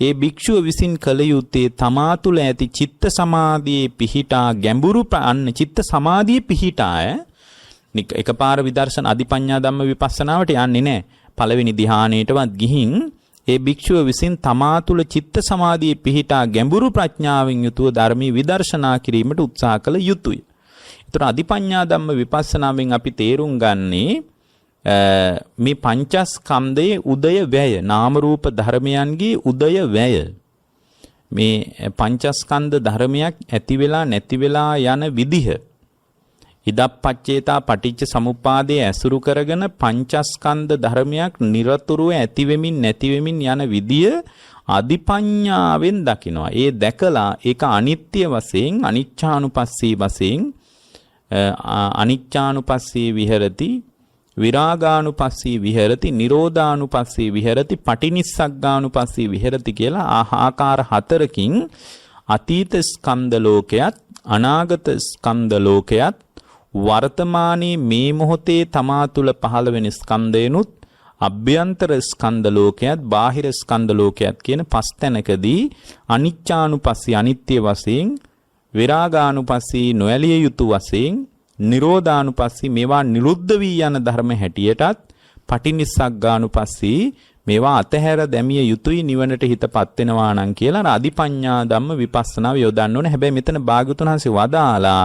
ඒ භික්ෂුව විසින් කළ යුත්තේ තමා තුල ඇති චිත්ත සමාධියේ පිහිටා ගැඹුරු චිත්ත සමාධියේ පිහිටා එකපාර විදර්ශන අධිපඤ්ඤා ධම්ම විපස්සනාවට යන්නේ නැහැ. පළවෙනි ධ්‍යානයටවත් ගිහින් ඒ භික්ෂුව විසින් තමා තුළ චිත්ත සමාධියේ පිහිටා ගැඹුරු ප්‍රඥාවෙන් යුතුව ධර්මී විදර්ශනා කිරීමට උත්සාහ කළ යුතුය. ඒතර අධිපඤ්ඤා ධම්ම විපස්සනාවෙන් අපි තේරුම් ගන්නේ මේ පංචස්කන්ධයේ උදය වැය නාම රූප ධර්මයන්ගේ උදය වැය මේ පංචස්කන්ධ ධර්මයක් ඇති වෙලා නැති වෙලා යන විදිහ ඉදප්පච්චේතා පටිච්ච සමුප්පාදයේ ඇසුරු කරගෙන පංචස්කන්ධ ධර්මයක් නිරතුරුව ඇති වෙමින් නැති වෙමින් යන විදිය අධිපඤ්ඤාවෙන් දකිනවා. ඒ දැකලා ඒක අනිත්‍ය වශයෙන් අනිච්ඡානුපස්සී වශයෙන් අනිච්ඡානුපස්සී විහෙරති විරාගානුපස්සී විහෙරති නිරෝධානුපස්සී විහෙරති පටිනිස්සග්ගානුපස්සී විහෙරති කියලා ආකාර හතරකින් අතීත ස්කන්ධ ලෝකයත් අනාගත ස්කන්ධ ලෝකයත් වර්තමානයේ මේ මොහොතේ තමා තුළ පහළ වෙන ස්කන්ධයනුත් අභ්‍යන්තර ස්කන්ධ ලෝකයත් බාහිර ස්කන්ධ ලෝකයත් කියන පස් තැනකදී අනිච්චානුපස්සී අනිත්‍ය වශයෙන් විරාගානුපස්සී නොඇලිය යුතු වශයෙන් නිරෝධානුපස්සී මේවා නිරුද්ධ වී යන ධර්ම හැටියටත් පටිනිස්සග්ගානුපස්සී මේවා අතහැර දැමිය යුතුයි නිවනට හිතපත් වෙනවා නම් කියලා අධිපඤ්ඤා ධම්ම විපස්සනාව යොදන්න ඕනේ. හැබැයි මෙතන භාග්‍යවතුන් වහන්සේ වදාලා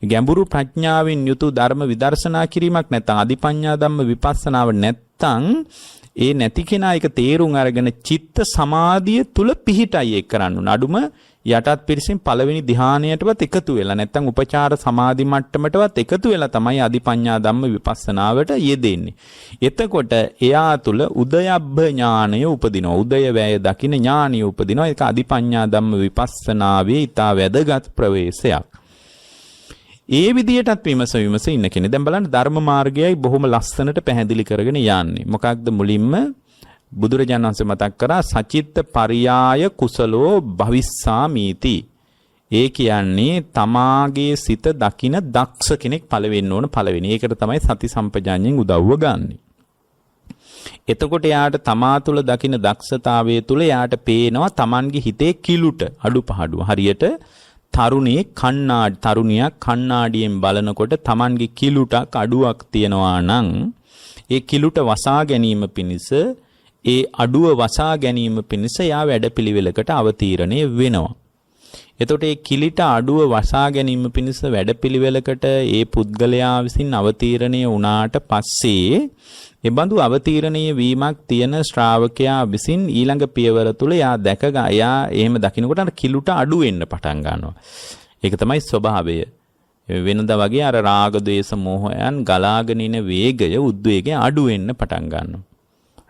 ගැඹුරු ප්‍රඥාවෙන් යුතු ධර්ම විදර්ශනා කිරීමක් නැත්නම් අධිපඤ්ඤා ධම්ම විපස්සනාව නැත්නම් ඒ නැති කෙනා එක තේරුම් අරගෙන චිත්ත සමාධිය තුල පිහිටයි ඒක කරන්න ඕන. අඩුම යටත් පිරිසින් පළවෙනි ධ්‍යානයටවත් එකතු වෙලා නැත්නම් උපචාර සමාධි මට්ටමටවත් එකතු වෙලා තමයි අධිපඤ්ඤා ධම්ම විපස්සනාවට යෙදෙන්නේ. එතකොට එයා තුල උදයබ්බ ඥානය උපදිනවා. උදය වේය දකින්න ඥානිය උපදිනවා. ඒක අධිපඤ්ඤා ධම්ම විපස්සනාවේ ඊට වැදගත් ප්‍රවේශයක්. ඒ විදියටත් විමස ඉන්න කෙනෙක්. දැන් බලන්න ධර්ම මාර්ගයයි බොහොම ලස්සනට පැහැදිලි කරගෙන යන්නේ. මොකක්ද මුලින්ම බුදුරජාණන් වහන්සේ මතක් කරා සචිත්ත පරියාය කුසලෝ භවිස්සාමීති. ඒ කියන්නේ තමාගේ සිත දකින දක්ෂ කෙනෙක් පළවෙන්න ඕන පළවෙනි. ඒකට තමයි සති සම්පජාඤ්ඤයෙන් උදව්ව ගන්නෙ. එතකොට යාට තමා තුළ දකින දක්ෂතාවය තුළ යාට පේනවා Tamanගේ හිතේ කිලුට අඩුපහඩුව. හරියට තරුණියක් කණ්ණාඩියෙන් බලනකොට Tamanගේ කිලුටක් අඩුවක් තියනවා නම් ඒ කිලුට වසා ගැනීම පිණිස ඒ අඩුව වසා ගැනීම පිණිස යා වැඩපිළිවෙලකට අවතීර්ණය වෙනවා. එතකොට ඒ කිලිට අඩුව වසා ගැනීම පිණිස වැඩපිළිවෙලකට ඒ පුද්ගලයා විසින් අවතීර්ණය වුණාට පස්සේ ඒ බඳු අවතීර්ණීය වීමක් තියෙන ශ්‍රාවකයා විසින් ඊළඟ පියවර තුල යා යා එහෙම දකින්නකොට අර කිලුට අඩු වෙන්න පටන් ගන්නවා. ඒක තමයි ස්වභාවය. වෙනදා වගේ අර රාග ද්වේෂ මෝහයන් ගලාගෙන ඉන වේගය උද්වේගය අඩු වෙන්න පටන් ගන්නවා.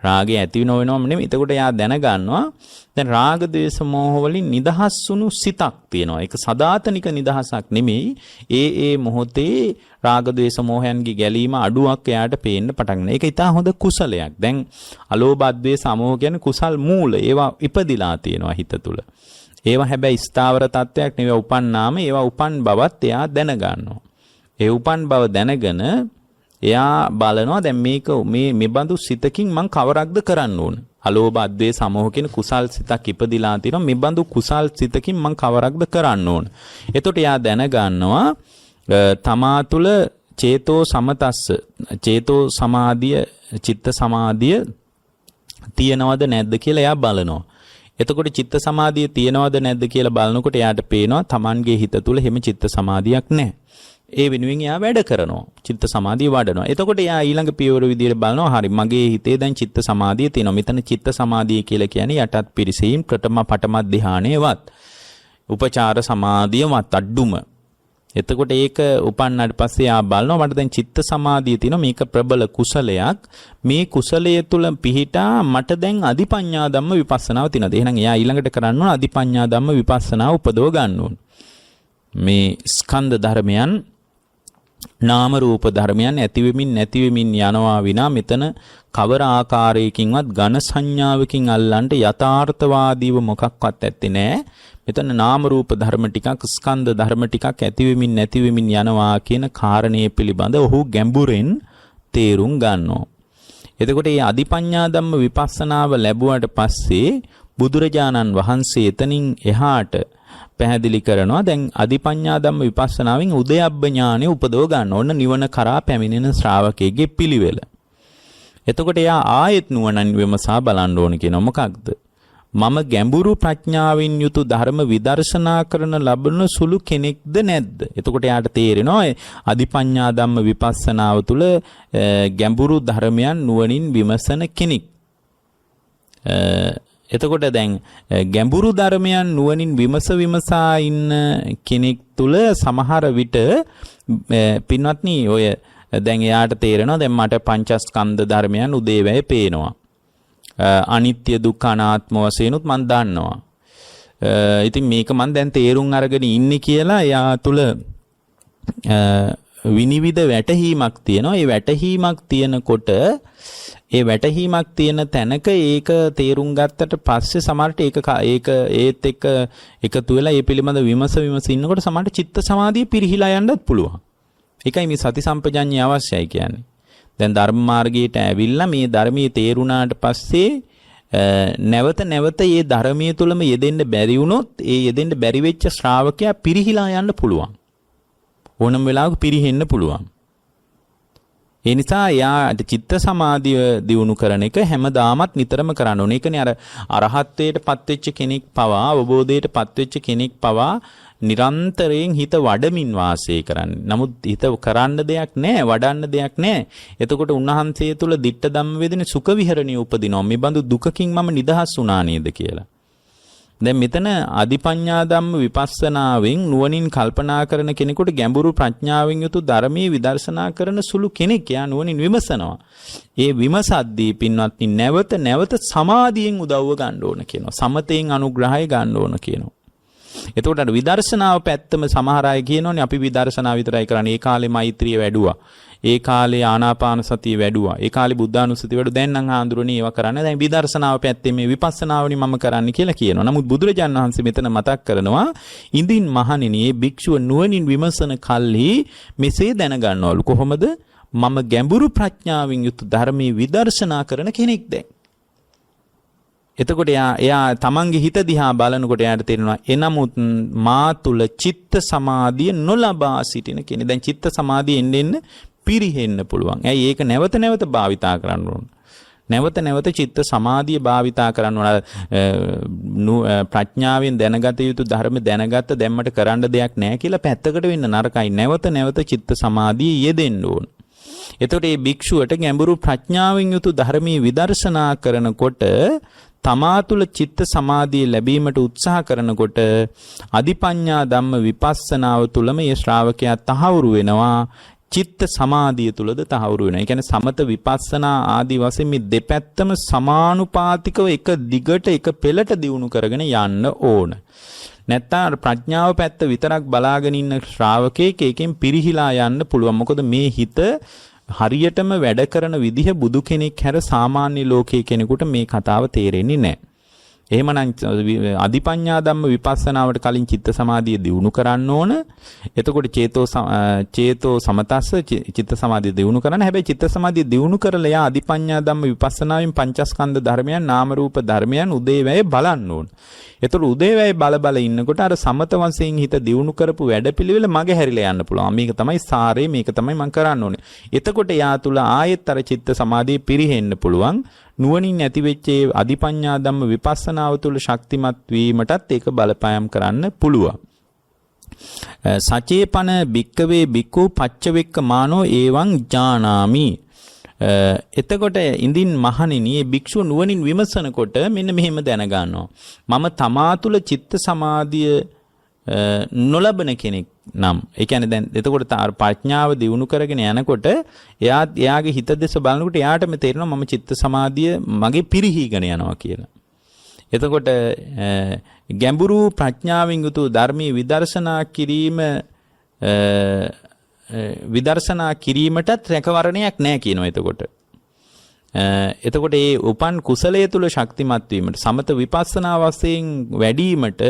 රාගය ඇති වෙනවම නෙමෙයි. එතකොට යා දැනගන්නවා දැන් රාග ද්වේෂ මෝහ වලින් නිදහස් වුණු සිතක් තියෙනවා. ඒක සදාතනික නිදහසක් නෙමෙයි. ඒ මොහොතේ රාග ද්වේෂ මෝහයන්ගේ ගැලීම අඩුවක් එයාට පේන්න පටන් ගන්නවා. ඒක ඊටා හොඳ කුසලයක්. දැන් අලෝභ ද්වේෂ අමෝහ කියන්නේ කුසල් මූල. ඒවා ඉපදිලා තියෙනවා හිත තුළ. ඒවා හැබැයි ස්ථාවර තත්වයක් නෙවෙයි උපන්නාම ඒවා උපන් බවත් එයා දැනගන්නවා. ඒ උපන් බව දැනගෙන එයා බලනවා දැන් මේක මේ බඳු සිතකින් මං කවරක්ද කරන්න ඕන. අලෝභ අද්වේෂ සමෝහ කියන කුසල් සිතක් ඉපදිලා තිනවා. මේ බඳු කුසල් සිතකින් මං කවරක්ද කරන්න ඕන. එතකොට එයා දැනගන්නවා තමා තුළ චේතෝ සමතස්ස චේතෝ සමාධිය චිත්ත සමාධිය තියෙනවද නැද්ද කියලා එයා බලනවා. එතකොට චිත්ත සමාධිය තියෙනවද නැද්ද කියලා බලනකොට එයාට පේනවා Tamanගේ හිත තුළ හැම චිත්ත සමාධියක් නැහැ. ඒ වෙනුවෙන් එයා වැඩ කරනවා. චිත්ත සමාධිය වඩනවා. එතකොට එයා ඊළඟ පියවර විදියට බලනවා හරි මගේ හිතේ දැන් චිත්ත සමාධිය තියෙනවා. මෙතන චිත්ත සමාධිය කියලා කියන්නේ යටත් පිරිසීම් ප්‍රථම පඨම ධානයේවත් උපචාර සමාධියවත් අඩුම. එතකොට ඒක උපන්නාට පස්සේ ආ බලනවා මට දැන් චිත්ත සමාධිය තියෙනවා මේක ප්‍රබල කුසලයක් මේ කුසලයේ තුල පිහිටා මට දැන් අධිපඤ්ඤා ධම්ම විපස්සනාව තියෙනවා. එහෙනම් එයා ඊළඟට කරන්න ඕන අධිපඤ්ඤා ධම්ම විපස්සනාව උපදව ගන්න ඕන. මේ ස්කන්ධ ධර්මයන් නාම රූප ධර්මයන් ඇතිවෙමින් නැතිවෙමින් යනවා විනා මෙතන කවර ආකාරයකින්වත් ඝන සංඥාවකින් අල්ලන්න යථාර්ථවාදීව මොකක්වත් ඇත්තේ නැහැ. මෙතන නාම රූප ධර්ම ටිකක් ස්කන්ධ ධර්ම ටිකක් ඇතිවෙමින් නැතිවෙමින් යනවා කියන කාරණේ පිළිබඳ ඔහු ගැඹුරෙන් තේරුම් ගන්නවා. එතකොට මේ අධිපඤ්ඤා ධම්ම විපස්සනාව ලැබුවට පස්සේ බුදුරජාණන් වහන්සේ එතනින් එහාට පැහැදිලි කරනවා දැන් අධිපඤ්ඤා ධම්ම විපස්සනාවෙන් උදයබ්බ ඥානෙ උපදව ගන්න ඕන නිවන කරා පැමිණෙන ශ්‍රාවකයෙක්ගේ පිළිවෙල. එතකොට එයා ආයෙත් නුවණින් විමසා බලන්න ඕන කියන මොකක්ද? මම ගැඹුරු ප්‍රඥාවෙන් යුතු ධර්ම විදර්ශනා කරන ලබන සුළු කෙනෙක්ද නැද්ද? එතකොට යාට තේරෙනවා අධිපඤ්ඤා ධම්ම විපස්සනාව තුළ ගැඹුරු ධර්මයන් නුවණින් විමසන කෙනෙක්. එතකොට දැන් ගැඹුරු ධර්මයන් නුවණින් විමසා ඉන්න කෙනෙක් තුළ සමහර විට පින්වත්නි ඔය දැන් එයාට තේරෙනවා දැන් මට පංචස්කන්ධ ධර්මයන් උදේවැය පේනවා. අනිත්‍ය දුක්ඛ අනාත්ම වශයෙන්ුත් මම දන්නවා. ඉතින් මේක මම දැන් තේරුම් අරගෙන ඉන්නේ කියලා එයා තුළ විනිවිද වැටහීමක් තියෙනවා. ඒ වැටහීමක් තියෙනකොට ඒ වැටහීමක් තියෙන තැනක ඒක තේරුම් ගත්තට පස්සේ සමහරට ඒක ඒත් එක්ක එකතු වෙලා ඒ පිළිබඳ විමස ඉන්නකොට සමහරට චිත්ත සමාධිය පිරිහිලා යන්නත් පුළුවන්. ඒකයි මේ සති සම්පජඤ්ඤය අවශ්‍යයි කියන්නේ. දැන් ධර්ම මාර්ගයට ඇවිල්ලා මේ ධර්මයේ තේරුණාට පස්සේ නැවත මේ ධර්මයේ තුලම යෙදෙන්න බැරි වුණොත් ඒ යෙදෙන්න බැරි වෙච්ච ශ්‍රාවකයා පිරිහිලා යන්න පුළුවන්. ඕනම වෙලාවක පිරිහෙන්න පුළුවන්. ඒ නිසා යා චිත්ත සමාධිය දියුණු කරන එක හැමදාමත් නිතරම කරන්න ඕනේ. ඒකනේ අර අරහත්ත්වයට පත්වෙච්ච කෙනෙක් පවා අවබෝධයට පත්වෙච්ච කෙනෙක් පවා නිරන්තරයෙන් හිත වඩමින් වාසය කරන්නේ. නමුත් හිත කරන්න දෙයක් නැහැ, වඩන්න දෙයක් නැහැ. එතකොට උන්වහන්සේ තුල ditta ධම්ම වේදන සුඛ විහරණිය උපදිනවා. මේ බඳු දුකකින් මම නිදහස් වුණා නේද කියලා. දැන් මෙතන අධිපඤ්ඤා ධම්ම විපස්සනාවෙන් නුවණින් කල්පනා කරන කෙනෙකුට ගැඹුරු ප්‍රඥාවෙන් යුතු ධර්මයේ විදර්ශනා කරන සුළු කෙනෙක් යා නුවණින් විමසනවා. ඒ විමසද්දී පින්වත්නි නැවත සමාධියෙන් උදව්ව ගන්න ඕන කියනවා. සමතෙන් අනුග්‍රහය ගන්න ඕන කියනවා. එතකොට අර විදර්ශනාව පැත්තම සමහර අය කියනෝනේ අපි විදර්ශනාව විතරයි කරන්නේ. ඒ කාලේ මෛත්‍රිය වැඩුවා. ඒ කාලේ ආනාපාන සතිය වැඩුවා. ඒ කාලේ බුද්ධානුස්සතිය වැඩුවා. දැන් නම් ආඳුරණේ ඒවා කරන්නේ. දැන් විදර්ශනාව පැත්තේ මේ විපස්සනාවනි මම කරන්නේ කියලා කියනවා. නමුත් බුදුරජාණන් වහන්සේ මෙතන මතක් කරනවා ඉඳින් මහණෙනි මේ භික්ෂුව නුවණින් විමසන කල්හි මෙසේ දැනගන්නවලු කොහොමද මම ගැඹුරු ප්‍රඥාවෙන් යුතු ධර්මයේ විදර්ශනා කරන කෙනෙක් දැන්. එතකොට එයා තමන්ගේ හිත දිහා බලනකොට එයාට තේරෙනවා එනමුත් මා තුල චිත්ත සමාධිය නොලබා සිටින කෙනෙක්. දැන් චිත්ත සමාධිය එන්න පිරිහෙන්න පුළුවන්. ඇයි ඒක නැවත භාවිතා කරන්න ඕන. නැවත චිත්ත සමාධිය භාවිතා කරන්න ඕන. ප්‍රඥාවෙන් දැනගත යුතු ධර්ම දැනගත්ත දැම්මට කරන්න දෙයක් නැහැ කියලා පැත්තකට වෙන්න නරකයි. නැවත චිත්ත සමාධිය යෙදෙන්න ඕන. එතකොට මේ භික්ෂුවට ගැඹුරු ප්‍රඥාවෙන් යුතු ධර්මයේ විදර්ශනා කරනකොට තමා තුළ චිත්ත සමාධිය ලැබීමට උත්සාහ කරනකොට අධිපඤ්ඤා ධම්ම විපස්සනාව තුළම මේ ශ්‍රාවකයා තහවුරු වෙනවා. චිත්ත සමාධිය තුළද තහවුරු වෙනවා. ඒ කියන්නේ සමත විපස්සනා ආදී වශයෙන් මේ දෙපැත්තම සමානුපාතිකව එක දිගට එක පෙළට දියුණු කරගෙන යන්න ඕන. නැත්නම් ප්‍රඥාව පැත්ත විතරක් බලාගෙන ඉන්න ශ්‍රාවකයෙක් එකෙන් පිරිහිලා යන්න පුළුවන්. මොකද මේ හිත හරියටම වැඩ කරන විදිහ බුදු කෙනෙක් හැර සාමාන්‍ය ලෝකයේ කෙනෙකුට මේ කතාව තේරෙන්නේ නැහැ. එහෙමනම් අධිපඤ්ඤා ධම්ම විපස්සනාවට කලින් චිත්ත සමාධිය දියුණු කරන්න ඕන. එතකොට චේතෝ සමතස්ස චිත්ත සමාධිය දියුණු කරන්න. හැබැයි චිත්ත සමාධිය දියුණු කරලා යා අධිපඤ්ඤා ධම්ම විපස්සනාවෙන් පංචස්කන්ධ ධර්මයන් නාම රූප ධර්මයන් උදේවැය බලන්න ඕන. එතකොට උදේවැය බල ඉන්නකොට අර සමත වශයෙන් හිත දියුණු කරපු වැඩපිළිවෙල මගේ හැරිලා යන්න පුළුවන්. මේක තමයි සාරේ, මේක තමයි මම කරන්න ඕනේ. එතකොට යා තුල ආයෙත් අර චිත්ත සමාධිය පිරිහෙන්න පුළුවන්. නුවණින් ඇති වෙච්ච අධිපඤ්ඤා ධම්ම විපස්සනාව තුළ ශක්තිමත් වීමටත් ඒක බලපෑම් කරන්න පුළුවන්. සචේපන භික්කවේ භික්ඛු පච්චවෙක්ක මානෝ එවං ඥානාමි. එතකොට ඉඳින් මහණෙනි මේ භික්ෂුව නුවණින් විමසනකොට මෙන්න මෙහෙම දැනගන්නවා. මම තමා තුළ චිත්ත සමාධිය නොලබන කෙනෙක් නම් ඒ කියන්නේ දැන් එතකොට ප්‍රඥාව දියුණු කරගෙන යනකොට එයාගේ හිත දෙස බලනකොට එයාටම තේරෙනවා මම චිත්ත සමාධිය මගේ පිරිහීගෙන යනවා කියලා. එතකොට ගැඹුරු ප්‍රඥාවෙන් යුතු ධර්මයේ විදර්ශනා කිරීමටත් රැකවරණයක් නැහැ කියනවා. එතකොට ඒ උපන් කුසලයේ තුල ශක්තිමත් වීමට සමත විපස්සනා වශයෙන් වැඩිවීමට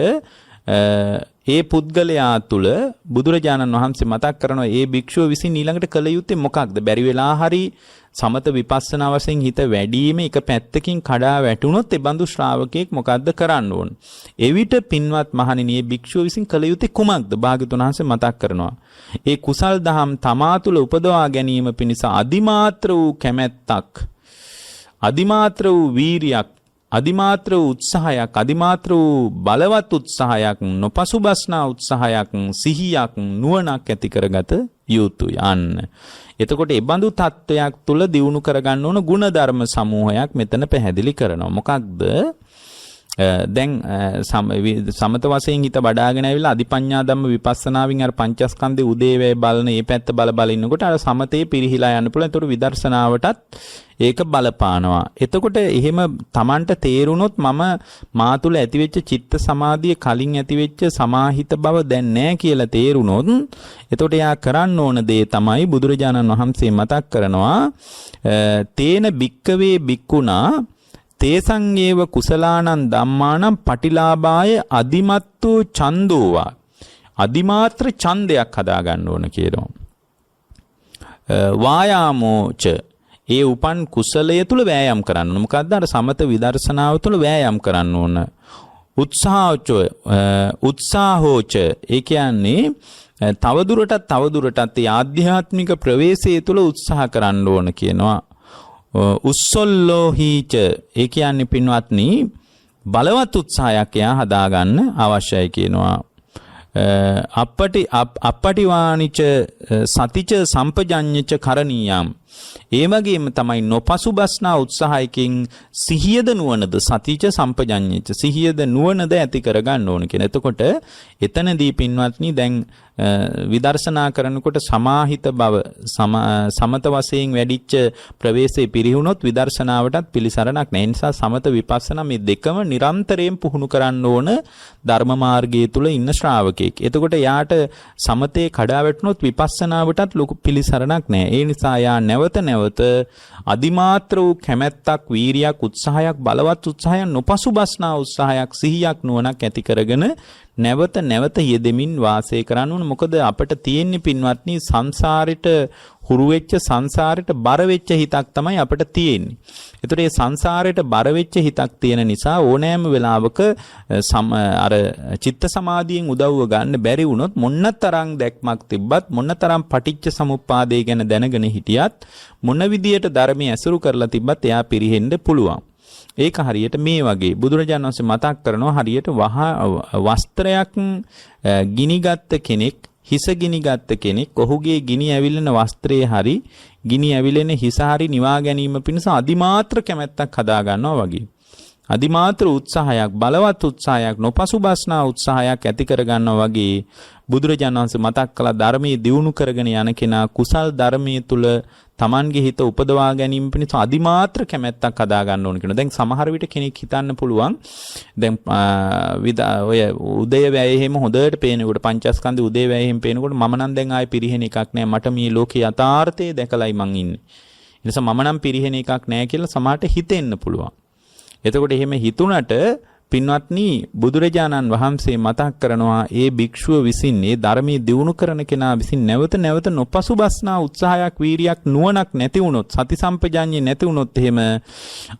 ඒ පුද්ගලයා තුල බුදුරජාණන් වහන්සේ මතක් කරනවා ඒ භික්ෂුව විසින් ඊළඟට කළ යුත්තේ මොකක්ද? බැරි වෙලා හරි සමත විපස්සනා වශයෙන් හිත වැඩිම එක පැත්තකින් කඩා වැටුනොත් ඒ බඳු ශ්‍රාවකෙක් මොකද්ද කරන්න ඕන? එවිට පින්වත් මහණෙනි මේ භික්ෂුව විසින් කළ යුත්තේ කුමක්ද? භාග්‍යවතුන් වහන්සේ මතක් කරනවා. ඒ කුසල් දහම් තමා තුල උපදවා ගැනීම පිණිස අදිමාත්‍ර වූ කැමැත්තක්, අදිමාත්‍ර වූ වීරියක්, අදිමාත්‍ර වූ උත්සාහයක්, අදිමාත්‍ර වූ බලවත් උත්සාහයක්, නොපසුබස්නා උත්සාහයක්, සිහියක්, නුවණක් ඇති කරගත යුතුය. එතකොට ඒ බඳු තත්වයක් තුල දියුණු කරගන්න ඕන ගුණධර්ම සමූහයක් මෙතන පැහැදිලි කරනවා. මොකක්ද? දැන් සමත වශයෙන් හිත වඩාගෙන ඇවිල්ලා අධිපඤ්ඤා ධම්ම විපස්සනාවෙන් අර පංචස්කන්ධේ උදේවැය බලන මේ පැත්ත බල ඉන්නකොට අර සමතේ පිරිහිලා යන්න පුළුවන්. ඒතකොට විදර්ශනාවටත් ඒක බලපානවා. එතකොට එහෙම Tamanට තේරුනොත් මම මා තුල ඇතිවෙච්ච චිත්ත සමාධිය කලින් ඇතිවෙච්ච සමාහිත බව දැන් නැහැ කියලා තේරුනොත් එතකොට එයා කරන්න ඕන දේ තමයි බුදුරජාණන් වහන්සේ මතක් කරනවා තේන භික්කවේ භික්ඛුනා තේසං ඒව කුසලානං ධම්මානං පටිලාභාය අදිමත්තු ඡන්දෝවා. අදිමාත්‍ර ඡන්දයක් හදා ගන්න ඕන කියනවා. වායාමෝච ඒ උපන් කුසලය තුල වෑයම් කරන්න ඕන. මොකද්ද? අර සමත විදර්ශනාව තුල වෑයම් කරන්න ඕන. උත්සාහෝච ඒ කියන්නේ තවදුරටත් ඒ ආධ්‍යාත්මික ප්‍රවේශය තුල උත්සාහ කරන්න ඕන කියනවා. උස්සොල්ලෝහිච ඒ කියන්නේ පින්වත්නි බලවත් උත්සාහයක් එයා හදාගන්න අවශ්‍යයි කියනවා. අපටිවානිච සතිච සම්පජඤ්ඤච කරණීයම්. ඒ වගේම තමයි නොපසුබස්නා උත්සාහයකින් සිහියද නුවණද සතිච සම්පජඤ්ඤච සිහියද නුවණද ඇති කරගන්න ඕන කියන. එතකොට එතනදී පින්වත්නි දැන් විදර්ශනා කරනකොට සමාහිත බව සමත වශයෙන් වැඩිච්ච ප්‍රවේශේ පිරිහුණොත් විදර්ශනාවටත් පිළිසරණක් නැහැ. ඒ නිසා සමත විපස්සනා මේ දෙකම නිරන්තරයෙන් පුහුණු කරන්න ඕන ධර්ම මාර්ගයේ තුල ඉන්න ශ්‍රාවකෙක්. එතකොට යාට සමතේ කඩා වැටුණොත් විපස්සනාවටත් ලොකු පිළිසරණක් නැහැ. ඒ නිසා යා නැවත අදිමාත්‍ර වූ කැමැත්තක්, වීරියක්, උත්සාහයක්, බලවත් උත්සාහයක්, නොපසුබස්නා උත්සාහයක්, සිහියක්, නුවණක් ඇති කරගෙන නැවත යෙදෙමින් වාසය කරන්න ඕන. මොකද අපිට තියෙන්නේ පින්වත්නි සංසාරෙට හුරු වෙච්ච සංසාරෙට බර වෙච්ච හිතක් තමයි අපිට තියෙන්නේ. ඒතර මේ සංසාරෙට බර වෙච්ච හිතක් තියෙන නිසා ඕනෑම වෙලාවක අර චිත්ත සමාධියෙන් උදව්ව ගන්න බැරි වුණොත් මොන්නතරම් දැක්මක් තිබ්බත් මොන්නතරම් පටිච්ච සමුප්පාදය ගැන දැනගෙන හිටියත් මොන විදියට ධර්මයේ ඇසුරු කරලා තිබ්බත් එයා පිරෙහෙන්න පුළුවන්. ඒක හරියට මේ වගේ බුදුරජාණන් වහන්සේ මතක් කරනවා හරියට වස්ත්‍රයක් ගිනිගත් කෙනෙක්, හිස ගිනිගත් කෙනෙක් ඔහුගේ ගිනි ඇවිලෙන වස්ත්‍රයේ හරි ගිනි ඇවිලෙන හිස හරි නිවා ගැනීම පිණිස අදිමාත්‍ර කැමැත්තක් හදා ගන්නවා වගේ. අදිමාත්‍ර උත්සාහයක්, බලවත් උත්සාහයක්, නොපසුබස්නා උත්සාහයක් ඇති කර ගන්නවා වගේ බුදුරජාණන් වහන්සේ මතක් කළ ධර්මයේ දියුණු කරගෙන යන කෙනා කුසල් ධර්මයේ තුල Tamanගේ හිත උපදවා ගැනීම පිණිස අදිමාත්‍ර කැමැත්තක් හදා ගන්න ඕන කියනවා. දැන් සමහර විට කෙනෙක් හිතන්න පුළුවන් දැන් ඔය උදේවැය එහෙම හොඳට පේනකොට පංචස්කන්ධ උදේවැය එහෙම පේනකොට මම නම් දැන් ආයේ පිරිහෙන එකක් නෑ. මට මේ ලෝකේ යථාර්ථය දැකලායි මං ඉන්නේ. ඒ නිසා මම නම් පිරිහෙන එකක් නෑ කියලා සමහරට හිතෙන්න පුළුවන්. එතකොට එහෙම හිතුණට පින්වත්නි බුදුරජාණන් වහන්සේ මතක් කරනවා ඒ භික්ෂුව විසින් ඒ ධර්මයේ දියුණු කරන කෙනා විසින් නැවත නැවත නොපසුබස්නා උත්සාහයක් වීරියක් නුවණක් නැති වුණොත් සති සම්පජාඤ්ඤේ නැති වුණොත් එහෙම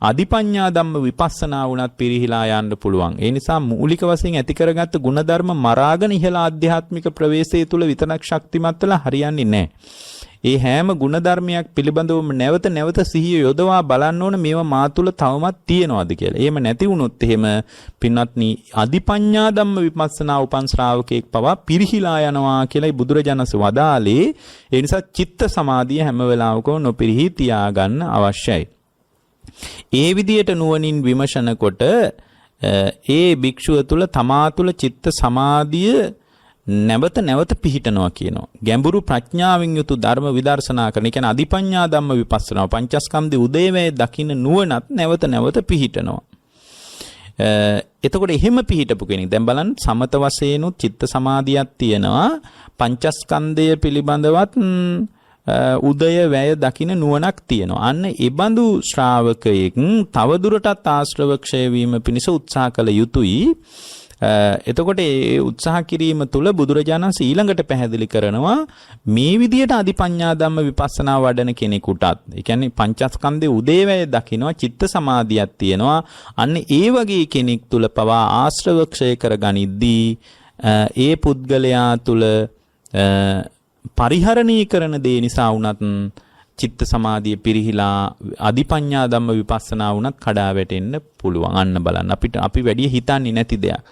අධිපඤ්ඤා ධම්ම විපස්සනා වුණත් පිරිහිලා යන්න පුළුවන්. ඒ නිසා මූලික වශයෙන් ඇති කරගත්ත ගුණධර්ම මරාගෙන ඉහළ ආධ්‍යාත්මික ප්‍රවේශය තුල විතරක් ශක්තිමත් වෙලා හරියන්නේ නැහැ. ඒ හැම ගුණධර්මයක් පිළිබඳවම නැවත නැවත සිහිය යොදවා බලන්න ඕන මේවා මා තුළ තවමත් තියෙනවද කියලා. එහෙම නැති වුණොත් එහෙම පින්වත්නි අධිපඤ්ඤා ධම්ම විපස්සනා උපන් ශ්‍රාවකෙක් පවා පිරිහිලා යනවා කියලායි බුදුරජාණන්ස වදාළේ. ඒ නිසා චිත්ත සමාධිය හැම වෙලාවකම නොපිරිහි තියාගන්න අවශ්‍යයි. ඒ විදියට නුවණින් විමසනකොට ඒ භික්ෂුව තුළ තමා තුළ චිත්ත සමාධිය නැවත නැවත පිහිටනවා කියනවා. ගැඹුරු ප්‍රඥාවෙන් යුතු ධර්ම විදර්ශනා කරන. ඒ කියන්නේ අධිපඤ්ඤා ධම්ම විපස්සනා පංචස්කන්ධේ උදේවැය දකින්න නුවණත් නැවත නැවත පිහිටනවා. එතකොට එහෙම පිහිටපු කෙනෙක් දැන් බලන්න සමත වශයෙන්ුත් චිත්ත සමාධියක් තියෙනවා. පංචස්කන්ධය පිළිබඳවත් උදය වැය දකින්න නුවණක් තියෙනවා. අන්න ඒ බඳු ශ්‍රාවකයෙක් තවදුරටත් ආශ්‍රව ක්ෂය වීම පිණිස උත්සාහ කළ යුතුයි. එතකොට ඒ උත්සාහ කිරීම තුළ බුදුරජාණන් ඊළඟට පැහැදිලි කරනවා මේ විදියට අධිපඤ්ඤා ධම්ම විපස්සනා වඩන කෙනෙකුටත් ඒ කියන්නේ පංචස්කන්ධයේ උදේවැය දකිනවා චිත්ත සමාධියක් තියෙනවා. අන්න ඒ වගේ කෙනෙක් තුළ පවා ආශ්‍රව ක්ෂය කරගනිද්දී ඒ පුද්ගලයා තුළ පරිහරණය කරන දේ නිසා වුණත් චිත්ත සමාධිය පිරිහිලා අධිපඤ්ඤා ධම්ම විපස්සනා වුණත් කඩා වැටෙන්න පුළුවන්. අන්න බලන්න අපි වැඩි හිතන්නේ නැති දෙයක්.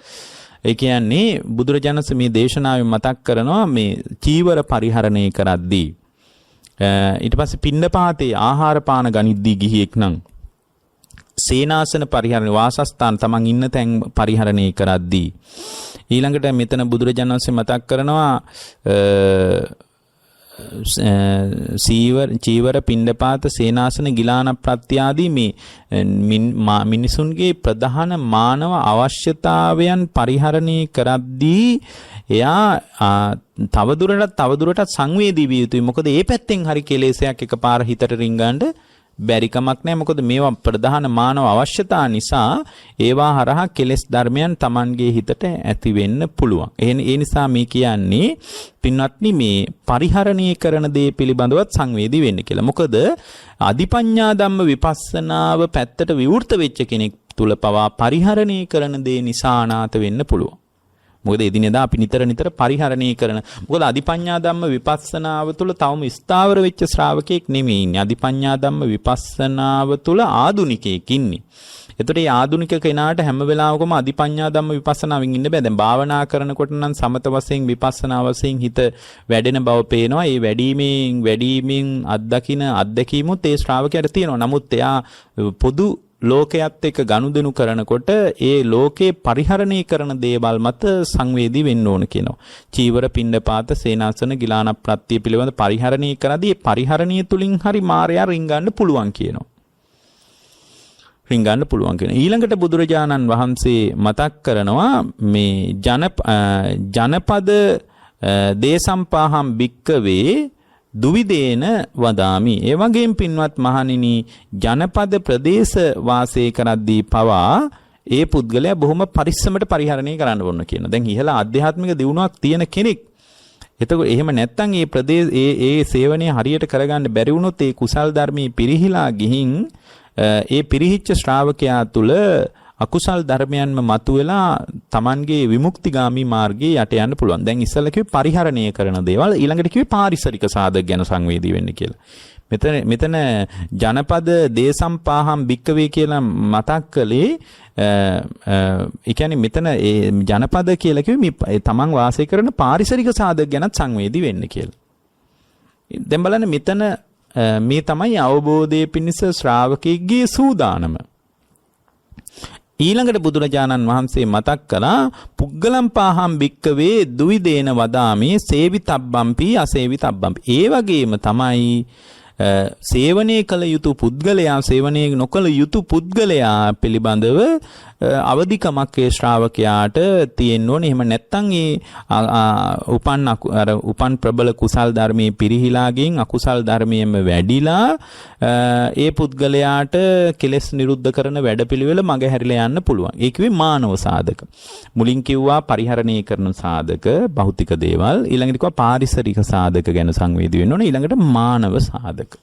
ඒ කියන්නේ බුදුරජාණන් මේ දේශනාවෙන් මතක් කරනවා මේ චීවර පරිහරණය කරද්දී ඊට පස්සේ පින්නපාතේ ආහාර පාන ගනිද්දී ගිහියෙක් නම් සේනාසන පරිහරණය වාසස්ථාන තමන් ඉන්න තැන් පරිහරණය කරද්දී ඊළඟට මෙතන බුදුරජාණන් මතක් කරනවා චීවර පිණ්ඩපාත සේනාසන ගිලාන ප්‍රත්‍යාදී මේ මිනිසුන්ගේ ප්‍රධාන මානව අවශ්‍යතාවයන් පරිහරණය කරද්දී එයා තවදුරටත් සංවේදී විය යුතුයි. මොකද ඒ පැත්තෙන් හරි කෙලෙසයක් එකපාර හිතට රිංගන්න බැරි කමක් නැහැ. මොකද මේවා ප්‍රධාන මානව අවශ්‍යතා නිසා ඒවා හරහා කෙලෙස් ධර්මයන් Tamanගේ හිතට ඇති වෙන්න පුළුවන්. ඒ නිසා මේ කියන්නේ පින්වත්නි මේ පරිහරණය කරන දේ පිළිබඳවත් සංවේදී වෙන්න කියලා. මොකද අධිපඤ්ඤා ධම්ම විපස්සනාව පැත්තට විවෘත වෙච්ච කෙනෙක් තුල පවා පරිහරණය කරන දේ නිසා අනාත වෙන්න පුළුවන්. මොකද එදිනෙදා අපි නිතර පරිහරණය කරන. මොකද අධිපඤ්ඤා ධම්ම විපස්සනාව තුළ තවම ස්ථාවර වෙච්ච ශ්‍රාවකෙක් නෙමෙයි ඉන්නේ. අධිපඤ්ඤා ධම්ම විපස්සනාව තුළ ආදුනිකයෙක් ඉන්නේ. එතකොට මේ ආදුනික කෙනාට හැම වෙලාවකම අධිපඤ්ඤා ධම්ම විපස්සනාවෙන් ඉන්න බෑ. දැන් භාවනා කරනකොට නම් සමත වශයෙන් විපස්සනා වශයෙන් හිත වැඩෙන බව පේනවා. ඒ වැඩිමින් අත්දැකීමුත් ඒ ශ්‍රාවකයාට තියෙනවා. නමුත් එයා පොදු ලෝකයේත් එක්ක ගනුදෙනු කරනකොට ඒ ලෝකේ පරිහරණය කරන දේවල් මත සංවේදී වෙන්න ඕන කියනවා. චීවර පිණ්ඩපාත සේනාසන ගිලාන ප්‍රත්‍ය පිළිබඳ පරිහරණය කරද්දී ඒ පරිහරණය තුලින් හරි මායя රිංගන්න පුළුවන් කියනවා. ඊළඟට බුදුරජාණන් වහන්සේ මතක් කරනවා මේ ජනපද දේසම්පාහම් භික්කවේ දුවිදේන වදාමි. ඒ වගේම පින්වත් මහණෙනි ජනපද ප්‍රදේශ වාසය කරද්දී පවා ඒ පුද්ගලයා බොහොම පරිස්සමට පරිහරණය කරන්න ඕන කියන. දැන් ඉහළ ආධ්‍යාත්මික දියුණුවක් තියෙන කෙනෙක්. එතකොට එහෙම නැත්නම් මේ ප්‍රදේශ ඒ සේවනය හරියට කරගන්න බැරි වුණොත් ඒ කුසල් ධර්මී පිරිහිලා ගිහින් ඒ පිරිහිච්ච ශ්‍රාවකයා තුල අකුසල් ධර්මයන්ම මතුවෙලා Tamanගේ විමුක්තිගාමී මාර්ගයේ යට යන්න පුළුවන්. දැන් ඉස්සෙල්ලා කිව්වේ පරිහරණය කරන දේවල්, ඊළඟට කිව්වේ පාරිසරික සාධක ගැන සංවේදී වෙන්න කියලා. මෙතන ජනපද දේසම්පාහම් භික්කවේ කියලා මතක් කළේ ඒ කියන්නේ මෙතන ඒ ජනපද කියලා කිව්වේ තමන් වාසය කරන පාරිසරික සාධක ගැනත් සංවේදී වෙන්න කියලා. දැන් බලන්න මෙතන මේ තමයි අවබෝධයේ පිණිස ශ්‍රාවකෙක්ගේ සූදානම. ඊළඟට බුදුරජාණන් වහන්සේ මතක් කළා පුග්ගලම් පාහම් භික්කවේ දුවිදේන වදාමේ සේවිතබ්බම්පි අසේවිතබ්බම්පි. ඒ වගේම තමයි සේවනයේ කළ යුතු පුද්ගලයා සේවනයේ නොකළ යුතු පුද්ගලයා පිළිබඳව අවදිකමක් ඒ ශ්‍රාවකයාට තියෙන්න ඕනේ. එහෙම නැත්නම් උපන් ප්‍රබල කුසල් ධර්මයේ පිරිහිලා ගින් අකුසල් ධර්මයෙන්ම වැඩිලා ඒ පුද්ගලයාට කෙලෙස් නිරුද්ධ කරන වැඩපිළිවෙල මඟ හැරිලා යන්න පුළුවන්. ඒ කිව්වේ මානව සාධක. මුලින් කිව්වා පරිහරණය කරන සාධක, භෞතික දේවල්. ඊළඟට කිව්වා පාරිසරික සාධක ගැන සංවේදී වෙන්න ඕනේ. ඊළඟට මානව සාධක.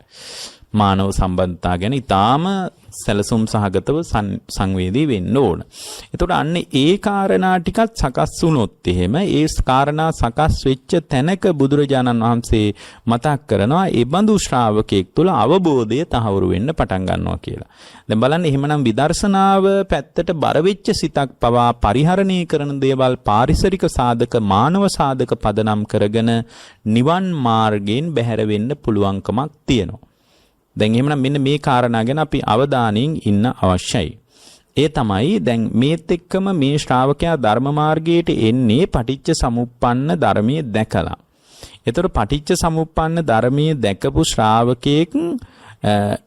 මානව සම්බන්ධතා ගැන ඊටාම සැලසුම් සහගතව සංවේදී වෙන්න ඕන. එතකොට අන්න ඒ කාරණා ටිකත් සකස් වුණොත් එහෙම ඒ කාරණා සකස් වෙච්ච තැනක බුදුරජාණන් වහන්සේ මතක් කරනවා ඒ බඳු ශ්‍රාවකෙක් තුළ අවබෝධය තහවුරු වෙන්න පටන් ගන්නවා කියලා. දැන් බලන්න එහෙමනම් විදර්ශනාව පැත්තට බර වෙච්ච සිතක් පවා පරිහරණය කරන දේවල් පාරිසරික සාධක මානව සාධක පදනම් කරගෙන නිවන් මාර්ගයෙන් බැහැර වෙන්න පුළුවන්කමක් තියෙනවා. දැන් එහෙමනම් මෙන්න මේ කාරණා ගැන අපි අවධානයෙන් ඉන්න අවශ්‍යයි. ඒ තමයි දැන් මේත් එක්කම මේ ශ්‍රාවකයා ධර්ම මාර්ගයට එන්නේ පටිච්ච සමුප්පන්න ධර්මයේ දැකලා. ඒතර පටිච්ච සමුප්පන්න ධර්මයේ දැකපු ශ්‍රාවකයෙක්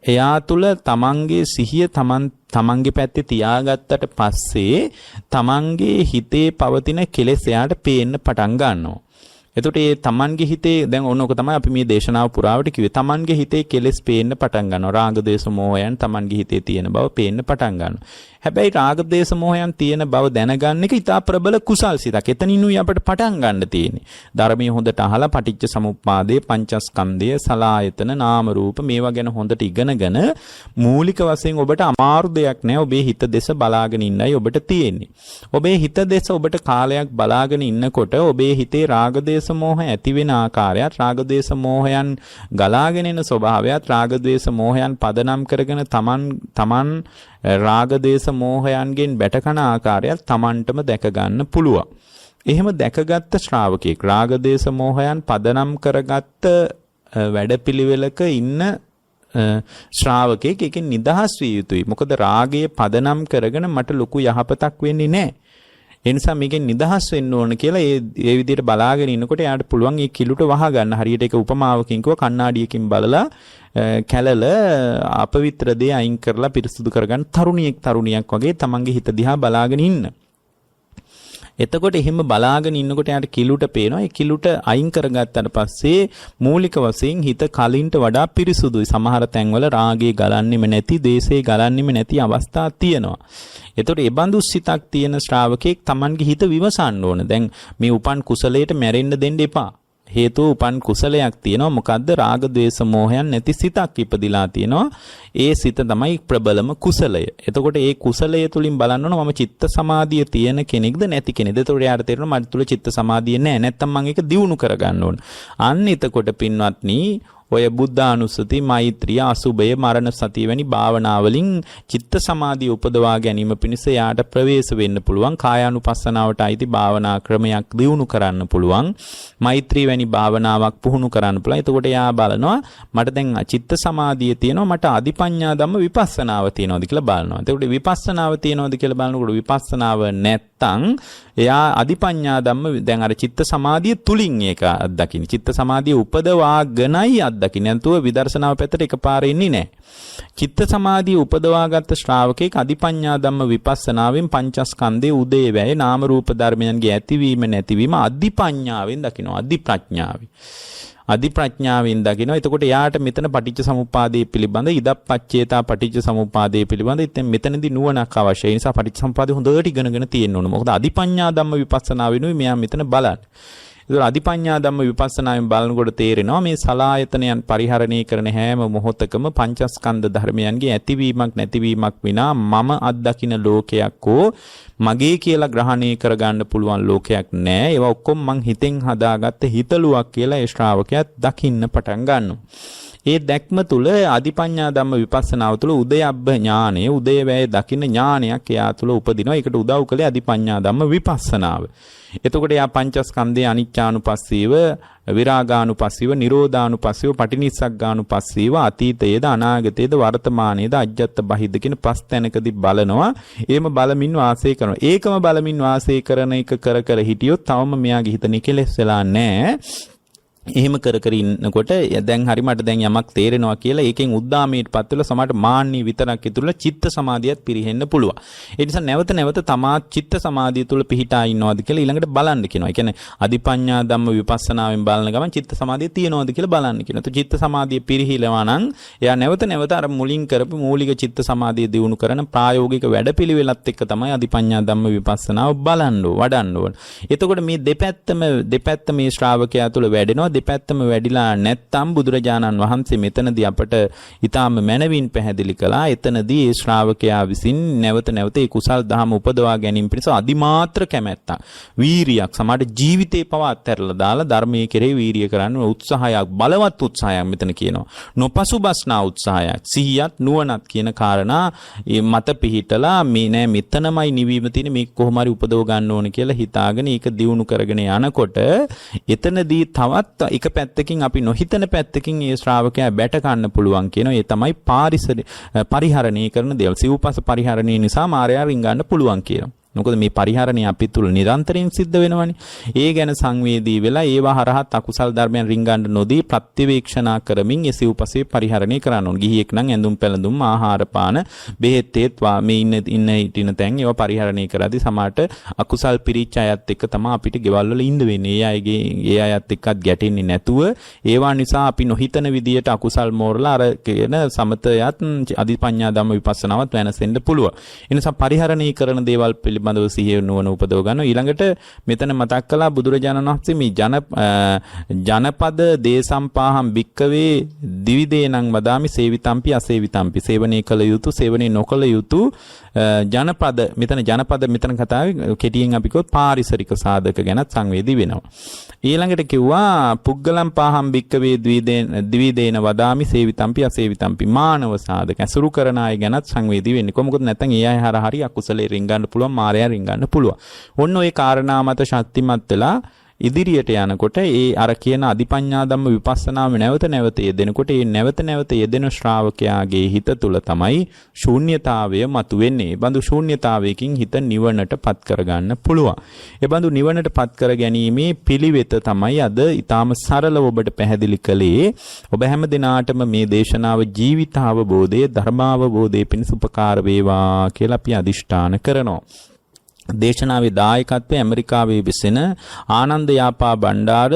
එයා තුල තමන්ගේ සිහිය තමන්ගේ පැත්තේ තියාගත්තට පස්සේ තමන්ගේ හිතේ පවතින කෙලෙස් එයාට පේන්න පටන් ගන්නවා. එතකොට මේ තමන්ගේ හිතේ දැන් ඕනෝක තමයි අපි මේ දේශනාව පුරාවට කිව්වේ. තමන්ගේ හිතේ කෙලෙස් පේන්න පටන් ගන්නවා. රාග දේශ මොහයන් තමන්ගේ හිතේ තියෙන බව පේන්න පටන් ගන්නවා. හැබැයි රාග දේශ මොහයන් තියෙන බව දැනගන්න එක ඉතා ප්‍රබල කුසල් සිතක්. එතනිනුයි අපිට පටන් ගන්න තියෙන්නේ. ධර්මයේ හොඳට අහලා පටිච්ච සමුප්පාදේ, පංචස්කන්ධය, සලායතන, නාම රූප මේවා ගැන හොඳට ඉගෙනගෙන මූලික වශයෙන් ඔබට අමාරු දෙයක් නෑ. ඔබේ හිත දෙස බලාගෙන ඉන්නයි ඔබට තියෙන්නේ. ඔබේ හිත දෙස ඔබට කාලයක් බලාගෙන ඉන්නකොට ඔබේ හිතේ රාග දේශ මෝහ ඇති වෙන ආකාරයත්, රාග දේශ මෝහයන් ගලාගෙන එන ස්වභාවයත්, රාග දේශ මෝහයන් පදනම් කරගෙන තමන් රාග දේශ මෝහයන්ගෙන් බැටකන ආකාරයත් තමන්ටම දැක ගන්න පුළුවන්. එහෙම දැකගත්ත ශ්‍රාවකෙක් රාග දේශ මෝහයන් පදනම් කරගත්ත වැඩපිළිවෙලක ඉන්න ශ්‍රාවකෙක් එකෙන් නිදහස් විය යුතුයි. මොකද රාගයේ පදනම් කරගෙන මට ලොකු යහපතක් වෙන්නේ නැහැ. ඒ නිසා මේකෙන් නිදහස් වෙන්න ඕන කියලා ඒ විදිහට බලාගෙන ඉන්නකොට එයාට පුළුවන් මේ කිලුට වහ ගන්න. හරියට ඒක උපමාවකින් කිව්ව කණ්ණාඩියකින් බලලා කැලල අපවිත්‍ර දේ අයින් කරලා පිරිසුදු කරගන්න තරුණියක් වගේ තමන්ගේ හිත දිහා බලාගෙන ඉන්න. එතකොට එහෙම බලාගෙන ඉන්නකොට යාට කිලුට පේනවා. ඒ කිලුට අයින් කරගත්තාට පස්සේ මූලික වශයෙන් හිත කලින්ට වඩා පිරිසුදුයි. සමහර තැන්වල රාගය ගලන්නෙම නැති, දේශේ ගලන්නෙම නැති අවස්ථා තියෙනවා. එතකොට ඒ බඳු සිතක් තියෙන ශ්‍රාවකෙක් Tamanගේ හිත විමසන්න ඕන. දැන් මේ උපන් කුසලයට මැරෙන්න දෙන්න එපා. හේතුව උපන් කුසලයක් තියෙනවා. මොකද්ද? රාග ද්වේෂ මෝහයන් නැති සිතක් ඉපදිලා තියෙනවා. ඒ සිත තමයි ප්‍රබලම කුසලය. එතකොට ඒ කුසලය තුලින් බලන්න ඕන මම චිත්ත සමාධිය තියෙන කෙනෙක්ද නැති කෙනෙක්ද? එතකොට යාට තේරෙනවා මට තුල චිත්ත සමාධිය නැහැ. නැත්තම් මම ඒක දියුණු කරගන්න ඕන. අන්න එතකොට පින්වත්නි ඔය බුද්ධානුස්සති, මෛත්‍රිය, අසුභය, මරණ සතිය වැනි භාවනාවලින් චිත්ත සමාධිය උපදවා ගැනීම පිණිස යාට ප්‍රවේශ වෙන්න පුළුවන්. කායානුපස්සනාවට අයිති භාවනා ක්‍රමයක් දියුණු කරන්න පුළුවන්. මෛත්‍රී වැනි භාවනාවක් පුහුණු කරන්න පුළුවන්. එතකොට යා බලනවා මට දැන් චිත්ත සමාධිය තියෙනවා, මට අධිපඤ්ඤා ධම්ම විපස්සනාව තියෙනවද කියලා බලනවා. එතකොට විපස්සනාව තියෙනවද කියලා බලනකොට විපස්සනාව නැත්තම් එයා අධිපඤ්ඤා ධම්ම දැන් අර චිත්ත සමාධිය තුලින් ඒක අත්දකින්න. චිත්ත සමාධිය උපදවාගෙනයි අත්දකින්න. නැතුව විදර්ශනාව පැත්තට එකපාරේ ඉන්නේ නැහැ. චිත්ත සමාධිය උපදවාගත් ශ්‍රාවකෙක් අධිපඤ්ඤා ධම්ම විපස්සනාවෙන් පංචස්කන්ධයේ උදේවැය නාම රූප ධර්මයන්ගේ ඇතිවීම නැතිවීම අධිපඤ්ඤාවෙන් දකිනවා. අධිප්‍රඥාවෙන් දකිනවා. එතකොට යාට මෙතන පටිච්ච සමුප්පාදයේ පිළිබඳ ඉදප්පච්චේතා පටිච්ච සමුප්පාදයේ පිළිබඳ ඉතින් මෙතනදී නුවණක් අවශ්‍යයි. ඒ නිසා පටිච්ච සමුප්පාදය හොඳට ඉගෙනගෙන තියෙන්න ඕන. මොකද අධිපඤ්ඤා ධම්ම විපස්සනා වෙනුයි මෙයා මෙතන බලන්නේ. ඒක අධිපඤ්ඤා ධම්ම විපස්සනායෙන් බලනකොට තේරෙනවා මේ සලායතනයන් පරිහරණය කරන හැම මොහොතකම පංචස්කන්ධ ධර්මයන්ගේ ඇතිවීමක් නැතිවීමක් විනා මම අත්දකින්න ලෝකයක් හෝ මගේ කියලා ග්‍රහණය කරගන්න පුළුවන් ලෝකයක් නෑ. ඒවා ඔක්කොම මං හිතෙන් හදාගත්ත හිතලුවක් කියලා ඒ ශ්‍රාවකයා දකින්න පටන් ගන්නවා. ඒ දැක්ම තුල අධිපඤ්ඤා ධම්ම විපස්සනාව තුල උදයබ්බ ඥානය, උදේවැය දකින්න ඥානයක් එයා තුල උපදිනවා. ඒකට උදව් කළේ අධිපඤ්ඤා ධම්ම විපස්සනාව. එතකොට යා පංචස්කන්ධයේ අනිච්චානුපස්සීව, විරාගානුපස්සීව, නිරෝධානුපස්සීව, පටිනිස්සග්ගානුපස්සීව, අතීතයේද අනාගතයේද වර්තමානයේද අජ්ජත් බහිද්ද කියන පස් තැනකදී බලනවා. එහෙම බලමින් වාසය කරනවා. ඒකම බලමින් වාසය කරන එක කර හිටියොත් තවම මෙයාගේ හිත නිකලෙස් වෙලා නැහැ. එහෙම කර කර ඉන්නකොට දැන් හරි මට දැන් යමක් තේරෙනවා කියලා ඒකෙන් උද්දාමයටපත් වෙලා සමහරට මාන්නී විතරක් ඉතුරුලා චිත්ත සමාධියත් පිරෙහෙන්න පුළුවන්. ඒ නිසා නැවත නැවත තමා චිත්ත සමාධිය තුල පිහිටා ඉන්නවද කියලා ඊළඟට බලන්න කියනවා. ඒ කියන්නේ අධිපඤ්ඤා ධම්ම විපස්සනාවෙන් බලන ගමන් චිත්ත සමාධිය තියෙනවද කියලා බලන්න කියනවා. તો චිත්ත සමාධිය පිරිහිලවා නම් එයා නැවත නැවත අර මුලින් කරපු මූලික චිත්ත සමාධිය දියුණු කරන ප්‍රායෝගික වැඩපිළිවෙලත් එක්ක තමයි අධිපඤ්ඤා ධම්ම විපස්සනාව බලන්න වඩන්න ඕන. එතකොට මේ දෙපැත්ත මේ ශ්‍රාවකයා තුල වැඩෙනවා. දෙපැත්තම වැඩිලා නැත්තම් බුදුරජාණන් වහන්සේ මෙතනදී අපට ඊටාම මනවින් පැහැදිලි කළා. එතනදී ඒ ශ්‍රාවකයා විසින් නැවත නැවත ඒ කුසල් දහම උපදවා ගැනීම පිණිස අදිමාත්‍ර කැමැත්තක්, වීරියක්, සමහර ජීවිතේ පවා අත්හැරලා දාලා ධර්මයේ කෙරෙහි වීරිය කරන්න උත්සාහයක්, බලවත් උත්සාහයක් මෙතන කියනවා. නොපසුබස්නා උත්සාහයක්, සිහියත් නුවණත් කියන කාරණා මත පිහිටලා මේ නෑ මෙතනමයි නිවීම තියෙන, මේක කොහොම හරි උපදව ගන්න ඕන කියලා හිතාගෙන ඒක දියුණු කරගෙන යනකොට එතනදී තවත් එක පැත්තකින් අපි නොහිතන පැත්තකින් මේ ශ්‍රාවකයා බැට ගන්න පුළුවන් කියනවා. ඒ තමයි පරිහරණය කරන දේවල්. සිව්පස පරිහරණය නිසා මායя රින්ගන්න පුළුවන් කියනවා. මොකද මේ පරිහරණය අපි තුල නිරන්තරයෙන් සිද්ධ වෙනවනේ. ඒ ගැන සංවේදී වෙලා ඒවා හරහත් අකුසල් ධර්මයන් රින්ගන්න නොදී ප්‍රතිවේක්ෂණා කරමින් ඒ සිව්පසේ පරිහරණය කරන්න ඕන. ගිහියෙක් නම් ඇඳුම් පැළඳුම් ආහාර පාන බෙහෙත් තේත් මේ ඉන්න හිටින තැන් ඒවා පරිහරණය කරද්දී සමාට අකුසල් පිරිච්ච අයත් එක්ක තමයි අපිට ගෙවල් වල ඉන්න වෙන්නේ. ඒ අයත් එක්කත් ගැටෙන්නේ නැතුව ඒවා නිසා අපි නොහිතන විදියට අකුසල් මෝරලා අර කියන සමතයත් අධිපඤ්ඤා ධම්ම විපස්සනාවත් වෙනසෙන්න පුළුවන්. ඒ නිසා පරිහරණය කරන දේවල් පිළිබඳව සිහිය නුවණ උපදව ගන්නවා. ඊළඟට මෙතන මතක් කළා බුදුරජාණන් වහන්සේ මේ ජනපද දේසම්පාහම් භික්කවේ දිවිදේනං වදාමි සේවිතම්පි අසේවිතම්පි. සේවනයේ කළ යුතු, සේවනයේ නොකළ යුතු ජනපද, මෙතන කතාවේ කෙටියෙන් අපි කිව්වොත් පාරිසරික සාධක ගැනත් සංවේදී වෙනවා. ඊළඟට කිව්වා පුග්ගලම් පාහම් භික්කවේ දිවිදේන වදාමි සේවිතම්පි අසේවිතම්පි. මානව සාධක ඇසුරු කරන අය ගැනත් සංවේදී වෙන්නේ. මොකද නැත්නම් ඒ අය හරි අකුසලේ රින්ගන්න පුළුවන්, මායя රින්ගන්න පුළුවන්. ඔන්න ඔය කාරණා මත ශක්තිමත් වෙලා ඉදිරියට යනකොට ඒ අර කියන අධිපඤ්ඤා ධම්ම විපස්සනාව නැවත නැවත යෙදෙනකොට ඒ නැවත නැවත යෙදෙන ශ්‍රාවකයාගේ හිත තුල තමයි ශූන්‍යතාවය මතුවෙන්නේ. ඒ බඳු ශූන්‍යතාවයකින් හිත නිවනටපත් කරගන්න පුළුවන්. ඒ බඳු නිවනටපත් කර ගැනීමේ පිළිවෙත තමයි අද ඊටාම සරලව ඔබට පැහැදිලි කළේ. ඔබ හැම දිනාටම මේ දේශනාව ජීවිතාවබෝධයේ ධර්මාවබෝධයේ පිණිස උපකාර වේවා කියලා අපි අදිෂ්ඨාන කරනවා. දේශනාවේ දායකත්වයේ ඇමරිකාවේ විසෙන ආනන්ද යාපා බණ්ඩාර